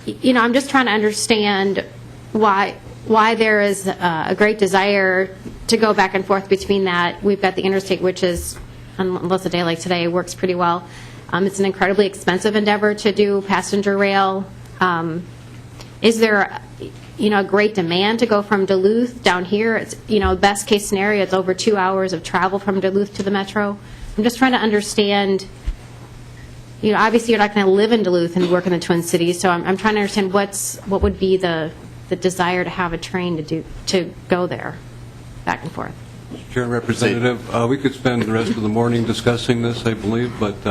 I'm just trying to understand why there is a great desire to go back and forth between that. We've got the interstate, which is, unless a day like today, works pretty well. It's an incredibly expensive endeavor to do passenger rail. Is there, a great demand to go from Duluth down here? It's, best case scenario, it's over 2 hours of travel from Duluth to the metro. I'm just trying to understand. Obviously you're not going to live in Duluth and work in the Twin Cities, so I'm trying to understand what would be the desire to have a train to go there, back and forth. Chair and Representative, we could spend the rest of the morning discussing this, I believe, but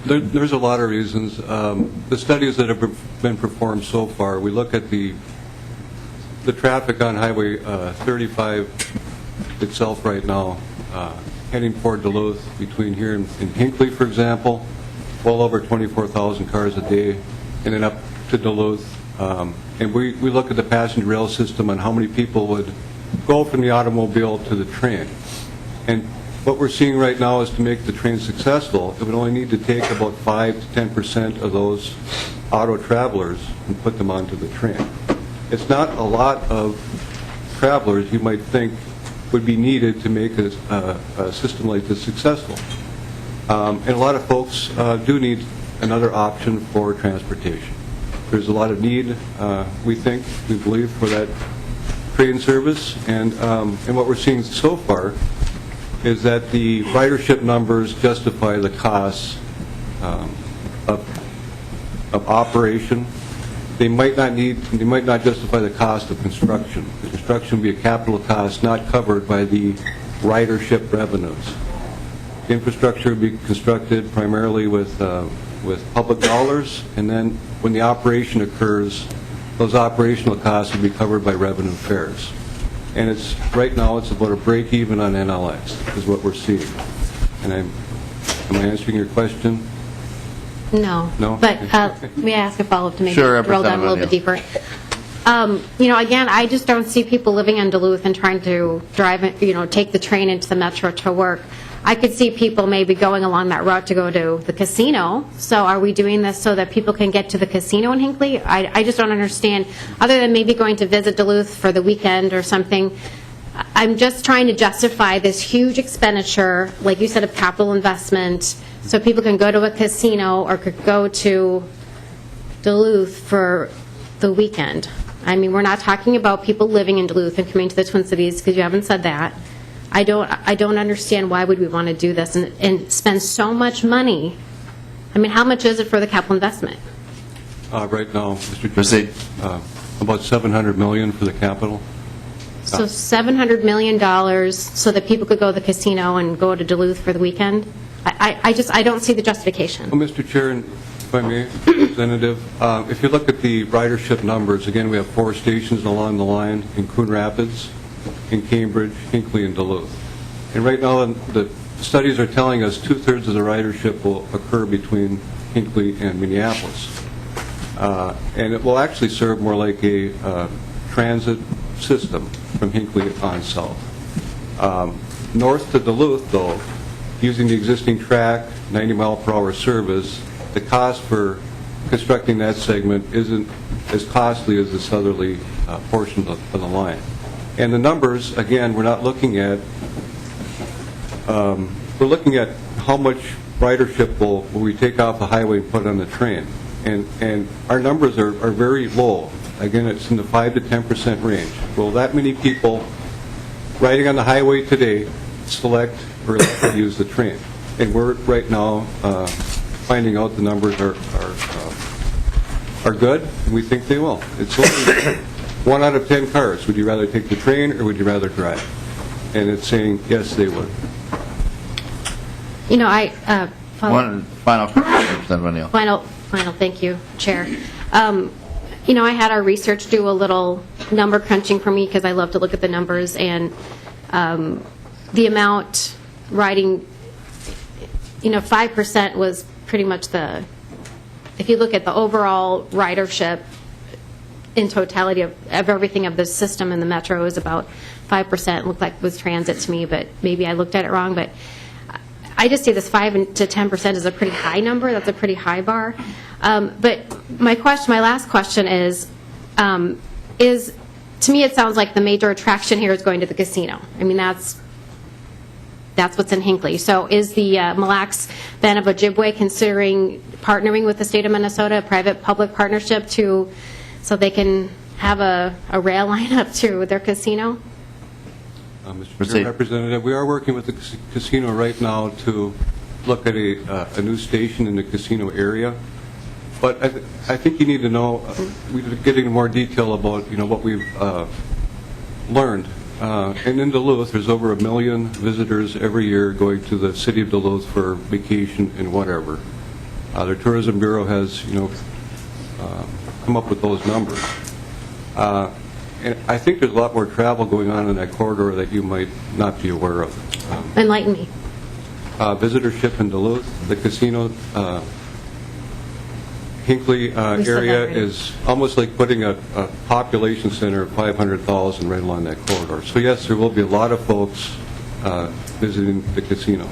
there's a lot of reasons. The studies that have been performed so far, we look at the traffic on Highway 35 itself right now, heading toward Duluth, between here and Hinckley, for example, well over 24,000 cars a day, and then up to Duluth. And we look at the passenger rail system and how many people would go from the automobile to the train. And what we're seeing right now is to make the train successful, it would only need to take about 5 to 10% of those auto travelers and put them onto the train. It's not a lot of travelers you might think would be needed to make a system like this successful. And a lot of folks do need another option for transportation. There's a lot of need, we believe, for that train service, and what we're seeing so far is that the ridership numbers justify the costs of operation. They might not justify the cost of construction. The construction would be a capital cost not covered by the ridership revenues. Infrastructure would be constructed primarily with public dollars, and then when the operation occurs, those operational costs will be covered by revenue fares. And right now it's about a break even on NLX is what we're seeing. And am I answering your question? No. No? But may I ask a follow-up to maybe Sure, drill down a little bit deeper? Again, I just don't see people living in Duluth and trying to drive, take the train into the metro to work. I could see people maybe going along that route to go to the casino. So are we doing this so that people can get to the casino in Hinckley? I just don't understand. Other than maybe going to visit Duluth for the weekend or something, I'm just trying to justify this huge expenditure, like you said, of capital investment, so people can go to a casino or could go to Duluth for the weekend. I mean, we're not talking about people living in Duluth and coming to the Twin Cities, because you haven't said that. I don't understand why would we want to do this and spend so much money. I mean, how much is it for the capital investment? Right now, Mr. Chair, Proceed. about $700 million for the capital. So $700 million so that people could go to the casino and go to Duluth for the weekend? I don't see the justification. Well, Mr. Chair, and if I may, Representative, if you look at the ridership numbers, again, we have 4 stations along the line in Coon Rapids, in Cambridge, Hinckley, and Duluth. And right now, the studies are telling us 2/3 of the ridership will occur between Hinckley and Minneapolis. And it will actually serve more like a transit system from Hinckley on south. North to Duluth, though, using the existing track, 90-mile-per-hour service, the cost for constructing that segment isn't as costly as the southerly portion of the line. And the numbers, again, we're not looking at, we're looking at how much ridership will we take off the highway and put on the train. And our numbers are very low. Again, it's in the 5 to 10% range. Will that many people riding on the highway today select or elect to use the train. And we're right now finding out the numbers are good, and we think they will. It's only 1 out of 10 cars. Would you rather take the train or would you rather drive? And it's saying, yes, they would. You know, One final question, Representative O'Neill. Final, thank you, Chair. You know, I had our research do a little number crunching for me because I love to look at the numbers, and the amount riding, 5% was pretty much if you look at the overall ridership in totality of everything of the system in the metro is about 5%, looked like was transit to me, but maybe I looked at it wrong, but I just say this 5 to 10% is a pretty high number. That's a pretty high bar. But my last question is, to me it sounds like the major attraction here is going to the casino. I mean, that's what's in Hinckley. So is the Mille Lacs Band of Ojibwe considering partnering with the state of Minnesota, a private-public partnership, so they can have a rail line up to their casino? Mr. Chair, Representative, we are working with the casino right now to look at a new station in the casino area. But I think you need to know, we're getting more detail about what we've learned. And in Duluth, there's over 1 million visitors every year going to the city of Duluth for vacation and whatever. The Tourism Bureau has come up with those numbers. And I think there's a lot more travel going on in that corridor that you might not be aware of. Enlighten me. Visitorship in Duluth, the casino, Hinckley area is almost like putting a population center of 500,000 right along that corridor. So yes, there will be a lot of folks visiting the casino.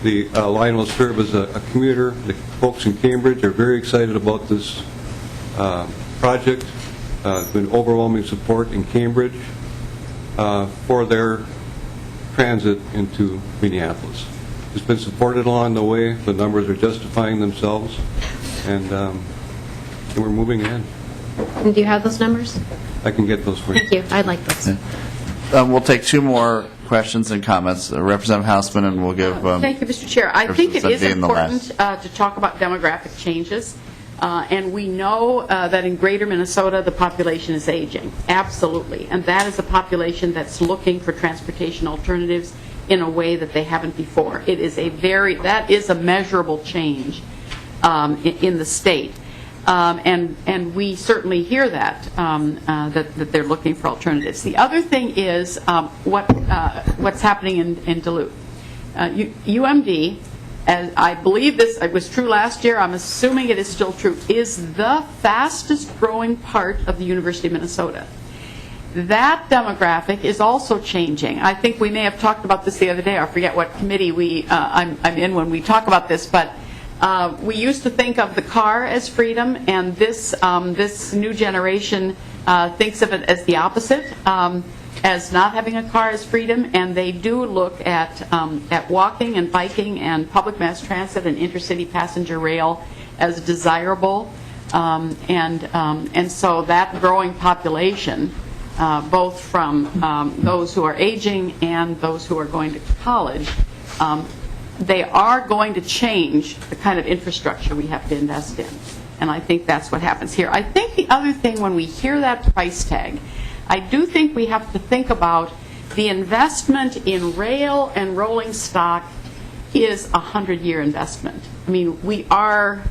The line will serve as a commuter. The folks in Cambridge are very excited about this project. There's been overwhelming support in Cambridge for their transit into Minneapolis. It's been supported along the way. The numbers are justifying themselves, and we're moving ahead. And do you have those numbers? I can get those for you. Thank you. I'd like those. We'll take 2 more questions and comments. Representative Hausman, and we'll give... Thank you, Mr. Chair. I think it is Representative Dean the important last. to talk about demographic changes. And we know that in greater Minnesota, the population is aging. Absolutely. And that is a population that's looking for transportation alternatives in a way that they haven't before. It is that is a measurable change in the state. And we certainly hear that they're looking for alternatives. The other thing is what's happening in Duluth. UMD, as I believe this it was true last year, I'm assuming it is still true, is the fastest growing part of the University of Minnesota. That demographic is also changing. I think we may have talked about this the other day. I forget what committee I'm in when we talk about this, but we used to think of the car as freedom, and this new generation thinks of it as the opposite, as not having a car as freedom, and they do look at walking and biking and public mass transit and intercity passenger rail as desirable, and so that growing population, both from those who are aging and those who are going to college, they are going to change the kind of infrastructure we have to invest in. And I think that's what happens here. I think the other thing, when we hear that price tag, I do think we have to think about the investment in rail and rolling stock is a 100-year investment. I mean, we are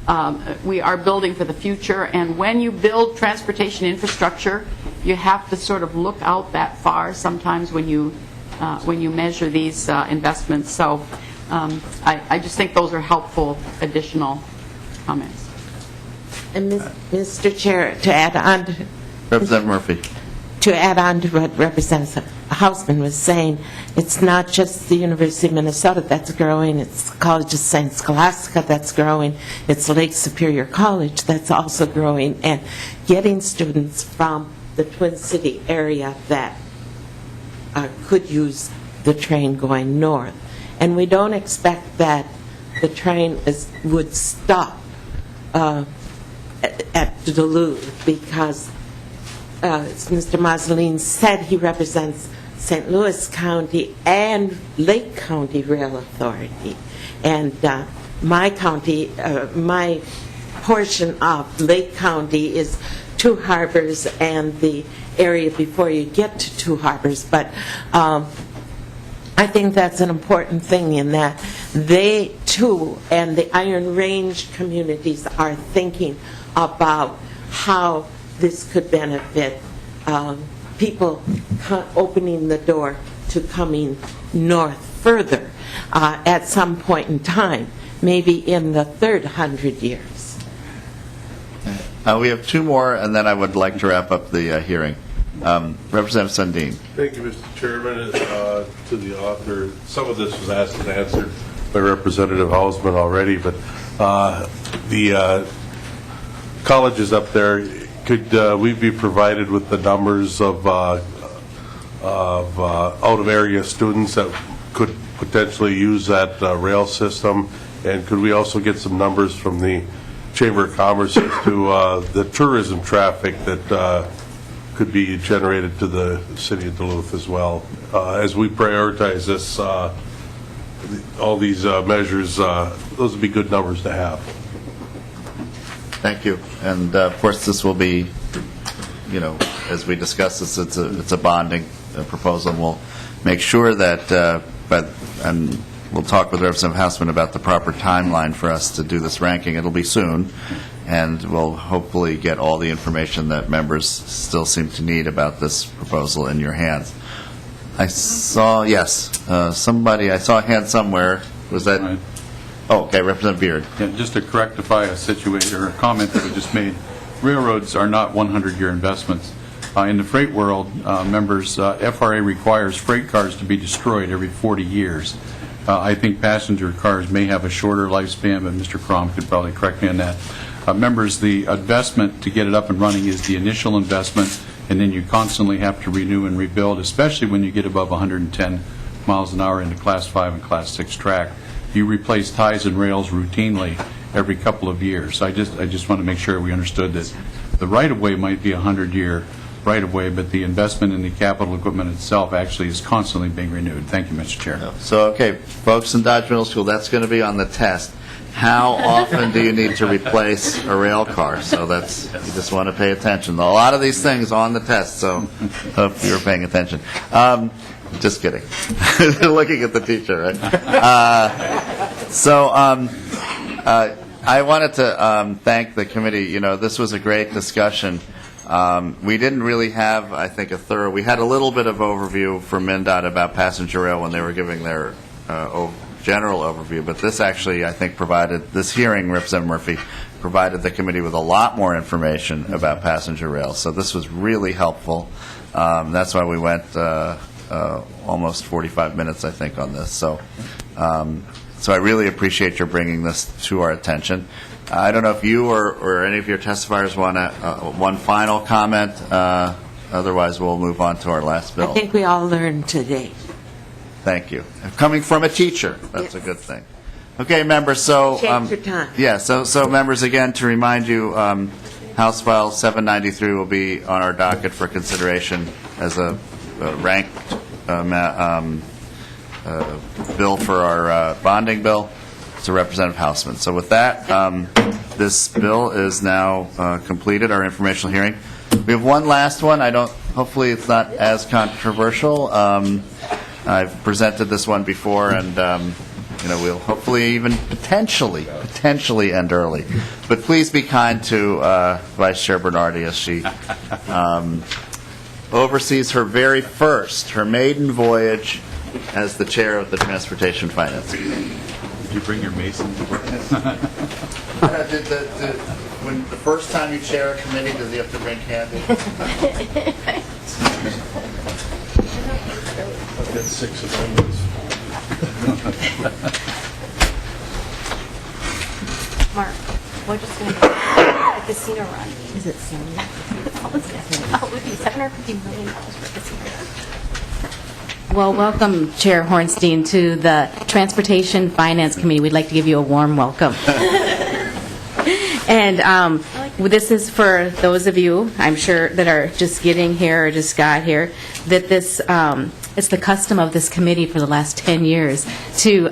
building for the future, and when you build transportation infrastructure, you have to sort of look out that far sometimes when you measure these investments. So I just think those are helpful additional comments. And Mr. Chair, to add on to Representative Murphy. To add on to what Representative Hausman was saying, it's not just the University of Minnesota that's growing, it's College of St. Scholastica that's growing, it's Lake Superior College that's also growing, and getting students from the Twin City area that could use the train going north. And we don't expect that the train would stop at Duluth, because as Mr. Maslin said, he represents St. Louis County and Lake County Rail Authority. And my county, my portion of Lake County is Two Harbors and the area before you get to Two Harbors. But I think that's an important thing in that they, too, and the Iron Range communities are thinking about how this could benefit people opening the door to coming north further at some point in time, maybe in the third 100 years. We have two more, and then I would like to wrap up the hearing. Representative Sundin. Thank you, Mr. Chairman. To the author, some of this was asked and answered by Representative Hausman already, but the colleges up there, could we be provided with the numbers of out-of-area students that could potentially use that rail system? And could we also get some numbers from the Chamber of Commerce as to the tourism traffic that could be generated to the city of Duluth as well? As we prioritize this, all these measures, those would be good numbers to have. Thank you. And of course, this will be, as we discuss this, it's a bonding proposal. And we'll make sure that, and we'll talk with Representative Hausman about the proper timeline for us to do this ranking. It'll be soon, and we'll hopefully get all the information that members still seem to need about this proposal in your hands. I saw, somebody, I saw a hand somewhere. Was that? Right. Oh, okay, Representative Beard. Yeah, just to rectify a situation or a comment that was just made, railroads are not 100-year investments. In the freight world, members, FRA requires freight cars to be destroyed every 40 years. I think passenger cars may have a shorter lifespan, but Mr. Crom could probably correct me on that. Members, the investment to get it up and running is the initial investment, and then you constantly have to renew and rebuild, especially when you get above 110 miles an hour into Class 5 and Class 6 track. You replace ties and rails routinely every couple of years. I just want to make sure we understood that the right-of-way might be a 100-year right-of-way, but the investment in the capital equipment itself actually is constantly being renewed. Thank you, Mr. Chair. So, okay, folks in Dodge Middle School, that's going to be on the test. How often do you need to replace a rail car? So that's, you just want to pay attention. A lot of these things on the test, so hope you're paying attention. Just kidding. Looking at the teacher, right? I wanted to thank the committee. This was a great discussion. We didn't really have, I think, we had a little bit of overview from MnDOT about passenger rail when they were giving their general overview, but this actually, I think, this hearing, Representative Murphy, provided the committee with a lot more information about passenger rail. So this was really helpful. That's why we went almost 45 minutes, I think, on this. So I really appreciate your bringing this to our attention. I don't know if you or any of your testifiers want one final comment. Otherwise, we'll move on to our last bill. I think we all learned today. Thank you. Coming from a teacher, that's a good thing. Okay, members, so... Take your time. Yeah, so members, again, to remind you, House File 793 will be on our docket for consideration as a ranked bill for our bonding bill. To Representative Hausman. So with that, this bill is now completed, our informational hearing. We have one last one. Hopefully it's not as controversial. I've presented this one before, and we'll hopefully even potentially end early. But please be kind to Vice Chair Bernardi as she oversees her her maiden voyage as the chair of the Transportation Finance Committee. Did you bring your mason to work? When the first time you chair a committee, does he have to bring candy? I've got 6 amendments. Mark, we're just going to go at the casino run. Is it Sandy? Oh, it would be $750 million for a casino run. Well, welcome, Chair Hornstein, to the Transportation Finance Committee. We'd like to give you a warm welcome. And this is for those of you, I'm sure, that are just getting here or just got here, that this it's the custom of this committee for the last 10 years to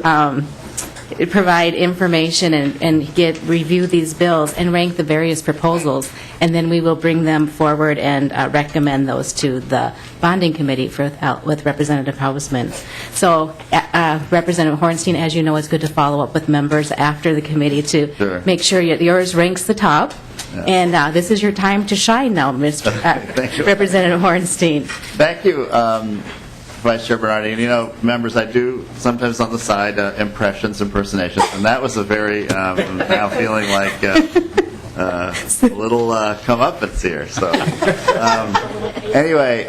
provide information and review these bills and rank the various proposals, and then we will bring them forward and recommend those to the bonding committee with Representative Hausman. So Representative Hornstein, as you know, it's good to follow up with members after the committee to make sure yours ranks the top. Yeah. And this is your time to shine now, Mr. Representative Hornstein. Thank you, Vice Chair Bernardi. And, you know, members, I do sometimes on the side impersonations, and that was a very, now feeling like a little comeuppance here. So, anyway,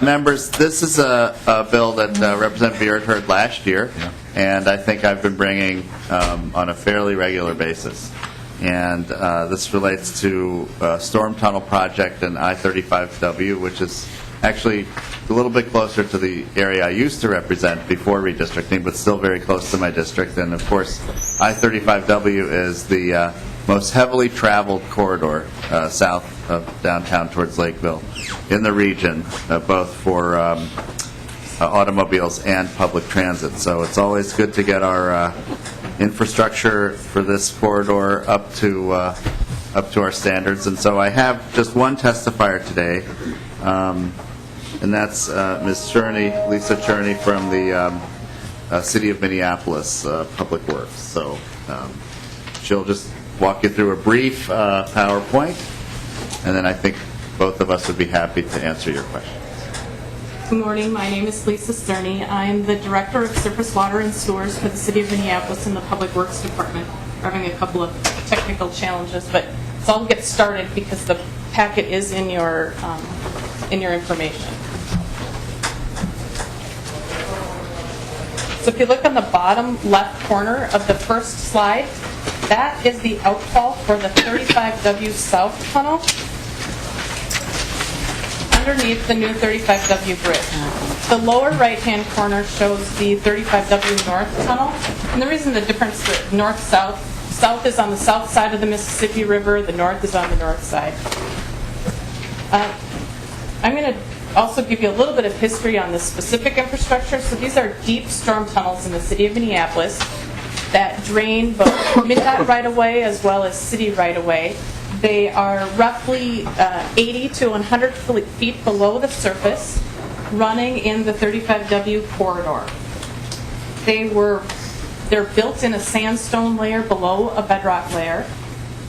members, this is a bill that Representative Beard heard last year, and I think I've been bringing on a fairly regular basis. And this relates to Storm Tunnel Project and I-35W, which is actually a little bit closer to the area I used to represent before redistricting, but still very close to my district. And of course, I-35W is the most heavily traveled corridor south of downtown towards Lakeville in the region, both for automobiles and public transit. So it's always good to get our infrastructure for this corridor up to our standards. And so I have just one testifier today, and that's Ms. Cherney, Lisa Cherney from the City of Minneapolis Public Works. So she'll just walk you through a brief PowerPoint, and then I think both of us would be happy to answer your questions. Good morning. My name is Lisa Sterney. I'm the Director of Surface Water and Sewers for the City of Minneapolis in the Public Works Department. We're having a couple of technical challenges, but so I'll get started because the packet is in your information. So if you look on the bottom left corner of the first slide, that is the outfall for the 35W South Tunnel underneath the new 35W bridge. The lower right-hand corner shows the 35W North Tunnel. And the reason the difference, the north-south, south is on the south side of the Mississippi River, the north is on the north side. I'm going to also give you a little bit of history on the specific infrastructure. So these are deep storm tunnels in the city of Minneapolis that drain both MnDOT right-of-way as well as city right-of-way. They are roughly 80 to 100 feet below the surface, running in the 35W corridor. They're built in a sandstone layer below a bedrock layer.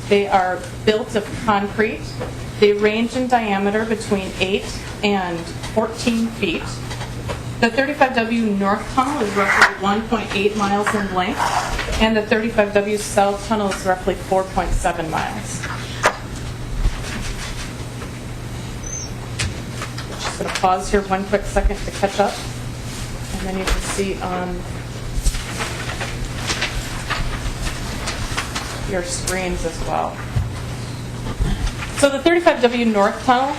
They are built of concrete. They range in diameter between 8 and 14 feet. The 35W North Tunnel is roughly 1.8 miles in length, and the 35W South Tunnel is roughly 4.7 miles. Just going to pause here one quick second to catch up, and then you can see on your screens as well. So the 35W North Tunnel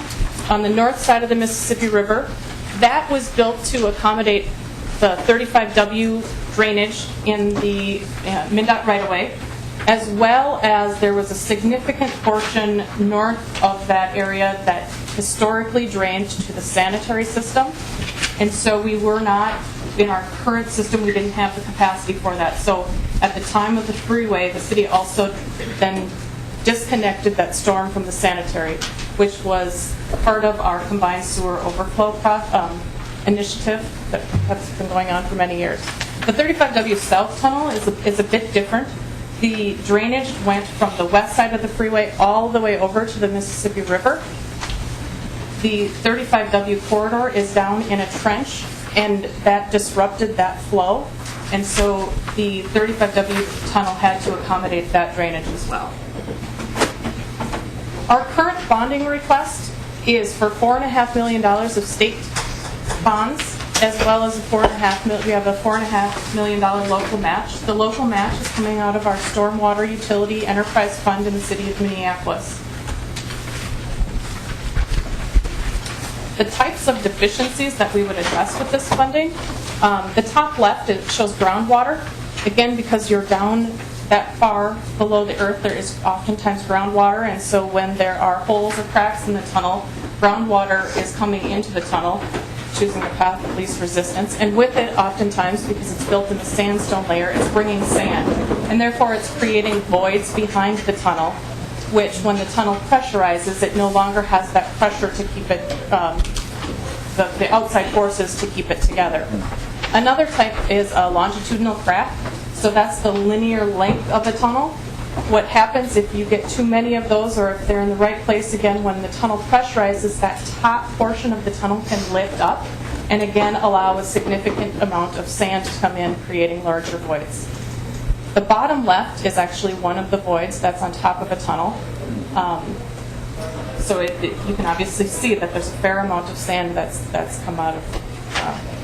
on the north side of the Mississippi River, that was built to accommodate the 35W drainage in the MnDOT right-of-way, as well as there was a significant portion north of that area that historically drained to the sanitary system. And so we were not, in our current system, we didn't have the capacity for that. So at the time of the freeway, the city also then disconnected that storm from the sanitary, which was part of our combined sewer overflow initiative that has been going on for many years. The 35W South Tunnel is a bit different. The drainage went from the west side of the freeway all the way over to the Mississippi River. The 35W corridor is down in a trench, and that disrupted that flow. And so the 35W tunnel had to accommodate that drainage as well. Our current bonding request is for $4.5 million of state bonds, as well as we have a $4.5 million local match. The local match is coming out of our Stormwater Utility Enterprise Fund in the city of Minneapolis. The types of deficiencies that we would address with this funding, the top left, it shows groundwater. Again, because you're down that far below the earth, there is oftentimes groundwater, and so when there are holes or cracks in the tunnel, groundwater is coming into the tunnel. choosing the path of least resistance. And with it, oftentimes, because it's built in the sandstone layer, it's bringing sand. And therefore, it's creating voids behind the tunnel, which, when the tunnel pressurizes, it no longer has that pressure to keep it, the outside forces to keep it together. Another type is a longitudinal crack. So that's the linear length of a tunnel. What happens if you get too many of those, or if they're in the right place, again, when the tunnel pressurizes, that top portion of the tunnel can lift up and again allow a significant amount of sand to come in, creating larger voids. The bottom left is actually one of the voids that's on top of a tunnel. So you can obviously see that there's a fair amount of sand that's come out of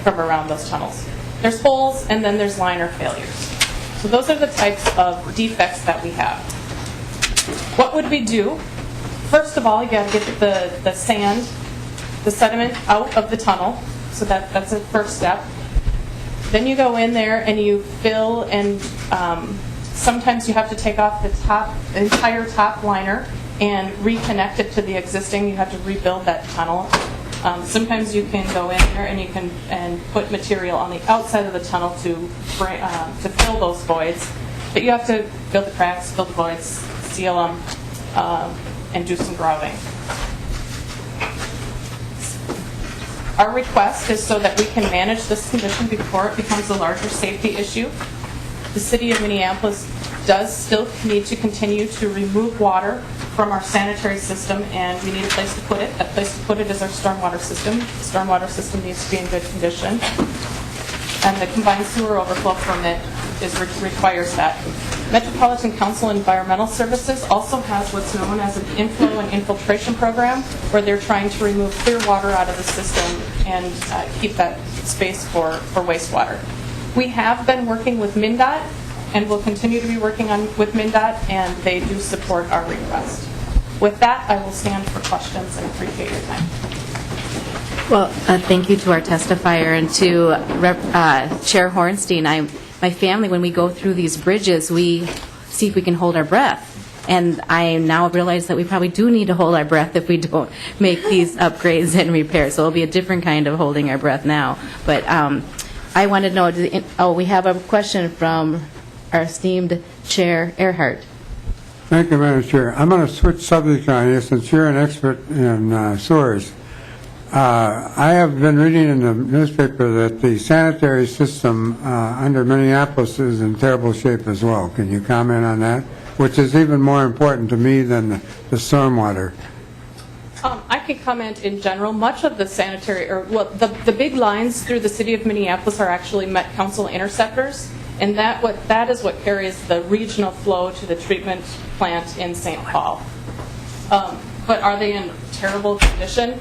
from around those tunnels. There's holes, and then there's liner failures. So those are the types of defects that we have. What would we do? First of all, you got to get the sand, the sediment out of the tunnel. So that's a first step. Then you go in there and you fill, and sometimes you have to take off the entire top liner and reconnect it to the existing. You have to rebuild that tunnel. Sometimes you can go in there and you can put material on the outside of the tunnel to fill those voids. But you have to fill the cracks, fill the voids, seal them, and do some grouting. Our request is so that we can manage this condition before it becomes a larger safety issue. The City of Minneapolis does still need to continue to remove water from our sanitary system, and we need a place to put it. That place to put it is our stormwater system. The stormwater system needs to be in good condition, and the combined sewer overflow permit requires that. Metropolitan Council Environmental Services also has what's known as an inflow and infiltration program, where they're trying to remove clear water out of the system and keep that space for wastewater. We have been working with MnDOT, and will continue to be working with MnDOT, and they do support our request. With that, I will stand for questions and appreciate your time. Well, thank you to our testifier and to Chair Hornstein. My family, when we go through these bridges, we see if we can hold our breath. And I now realize that we probably do need to hold our breath if we don't make these upgrades and repairs. So it'll be a different kind of holding our breath now. But I wanted to know, we have a question from our esteemed Chair Earhart. Thank you, Madam Chair. I'm going to switch subjects on you since you're an expert in sewers. I have been reading in the newspaper that the sanitary system under Minneapolis is in terrible shape as well. Can you comment on that? Which is even more important to me than the stormwater. I can comment in general. Much of the sanitary, the big lines through the City of Minneapolis are actually Met Council interceptors, and that is what carries the regional flow to the treatment plant in St. Paul. But are they in terrible condition?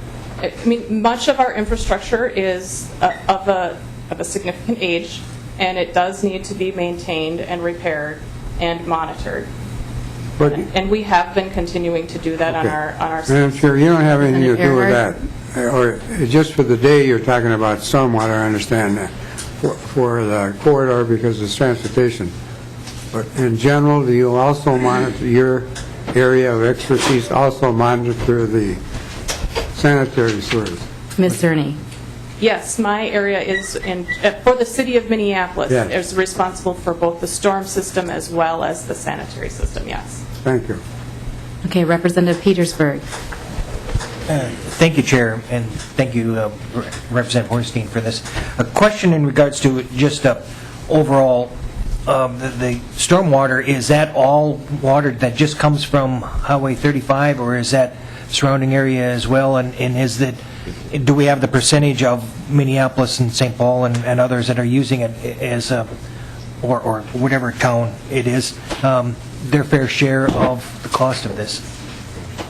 Much of our infrastructure is of a significant age, and it does need to be maintained and repaired and monitored. And we have been continuing to do that on our Madam Chair, you don't have anything to do with that. Or just for the day you're talking about stormwater, I understand that. For the corridor because of transportation. But in general, do you also monitor your area of expertise, also monitor the sanitary sewers? Ms. Cerny. Yes, my area is for the City of Minneapolis. Yes. Is responsible for both the storm system as well as the sanitary system, yes. Thank you. Okay, Representative Petersburg. Thank you, Chair, and thank you, Representative Hornstein, for this. A question in regards to just overall, the stormwater, is that all water that just comes from Highway 35, or is that surrounding area as well? And do we have the percentage of Minneapolis and St. Paul and others that are using it as, or whatever town it is, their fair share of the cost of this?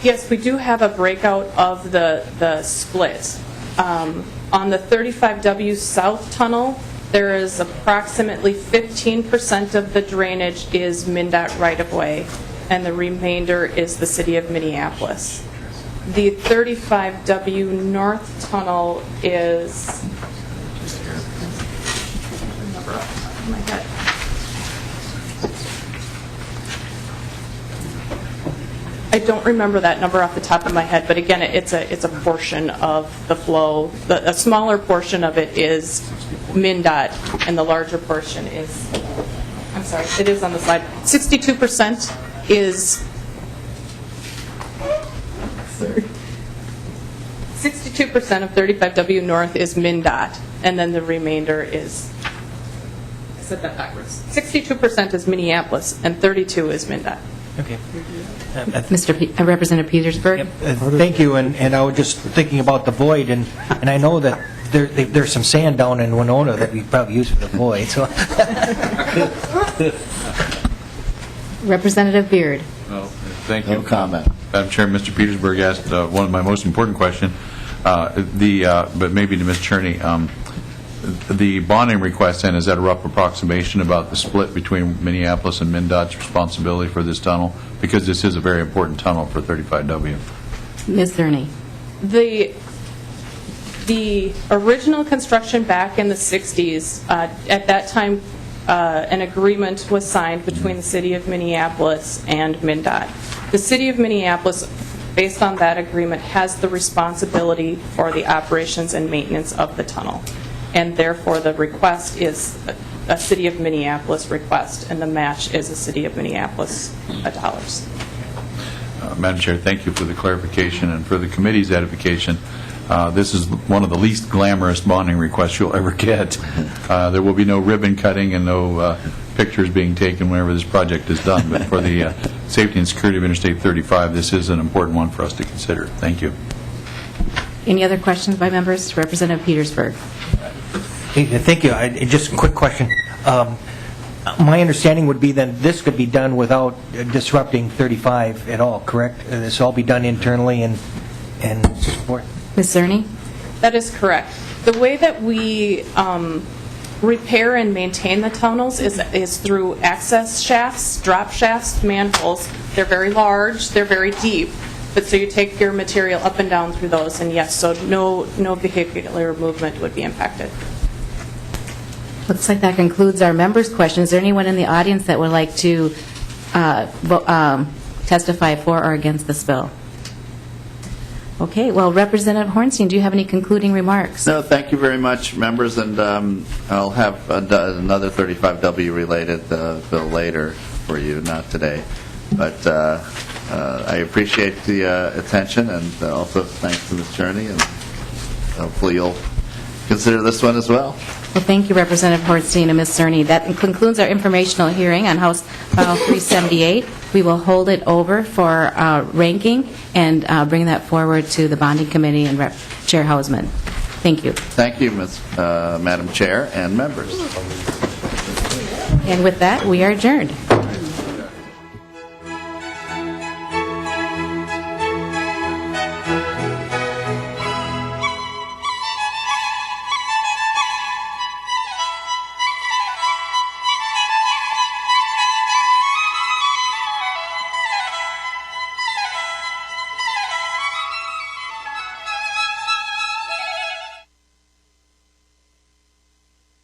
Yes, we do have a breakout of the split. On the 35W South Tunnel, there is approximately 15% of the drainage is MnDOT right-of-way, and the remainder is the City of Minneapolis. The 35W North Tunnel is... I don't remember that number off the top of my head, but again, it's a portion of the flow. A smaller portion of it is MnDOT, and the larger portion is, I'm sorry, it is on the slide. 62% is 62% of 35W North is MnDOT, and then the remainder is, I said that backwards. 62% is Minneapolis, and 32 is MnDOT. Okay. Representative Petersburg? Thank you, and I was just thinking about the void, and I know that there's some sand down in Winona that we probably use for the void, so. Representative Beard? Thank you. No comment. Madam Chair, Mr. Petersburg asked one of my most important questions, but maybe to Ms. Cherney. The bonding request, then, is that a rough approximation about the split between Minneapolis and MnDOT's responsibility for this tunnel? Because this is a very important tunnel for 35W. Ms. Cerny? The original construction back in the 60s, at that time, an agreement was signed between the City of Minneapolis and MnDOT. The City of Minneapolis, based on that agreement, has the responsibility for the operations and maintenance of the tunnel. And therefore, the request is a City of Minneapolis request, and the match is a City of Minneapolis dollars. Madam Chair, thank you for the clarification and for the committee's edification. This is one of the least glamorous bonding requests you'll ever get. There will be no ribbon cutting and no pictures being taken whenever this project is done. But for the safety and security of Interstate 35, this is an important one for us to consider. Thank you. Any other questions by members? Representative Petersburg? Thank you. Just a quick question. My understanding would be that this could be done without disrupting 35 at all, correct? This all be done internally and so forth? Ms. Cerny? That is correct. The way that we repair and maintain the tunnels is through access shafts, drop shafts, manholes. They're very large, they're very deep, but so you take your material up and down through those, and yes, so no vehicular movement would be impacted. Looks like that concludes our members' questions. Is there anyone in the audience that would like to testify for or against this bill? Okay, well, Representative Hornstein, do you have any concluding remarks? No, thank you very much, members, and I'll have another 35W related bill later for you, not today. But I appreciate the attention, and also thanks to Ms. Cherney, and hopefully you'll consider this one as well. Well, thank you, Representative Hornstein and Ms. Cerny. That concludes our informational hearing on House File 378. We will hold it over for ranking and bring that forward to the Bonding Committee and Chair Hausman. Thank you. Thank you, Madam Chair and members. And with that, we are adjourned.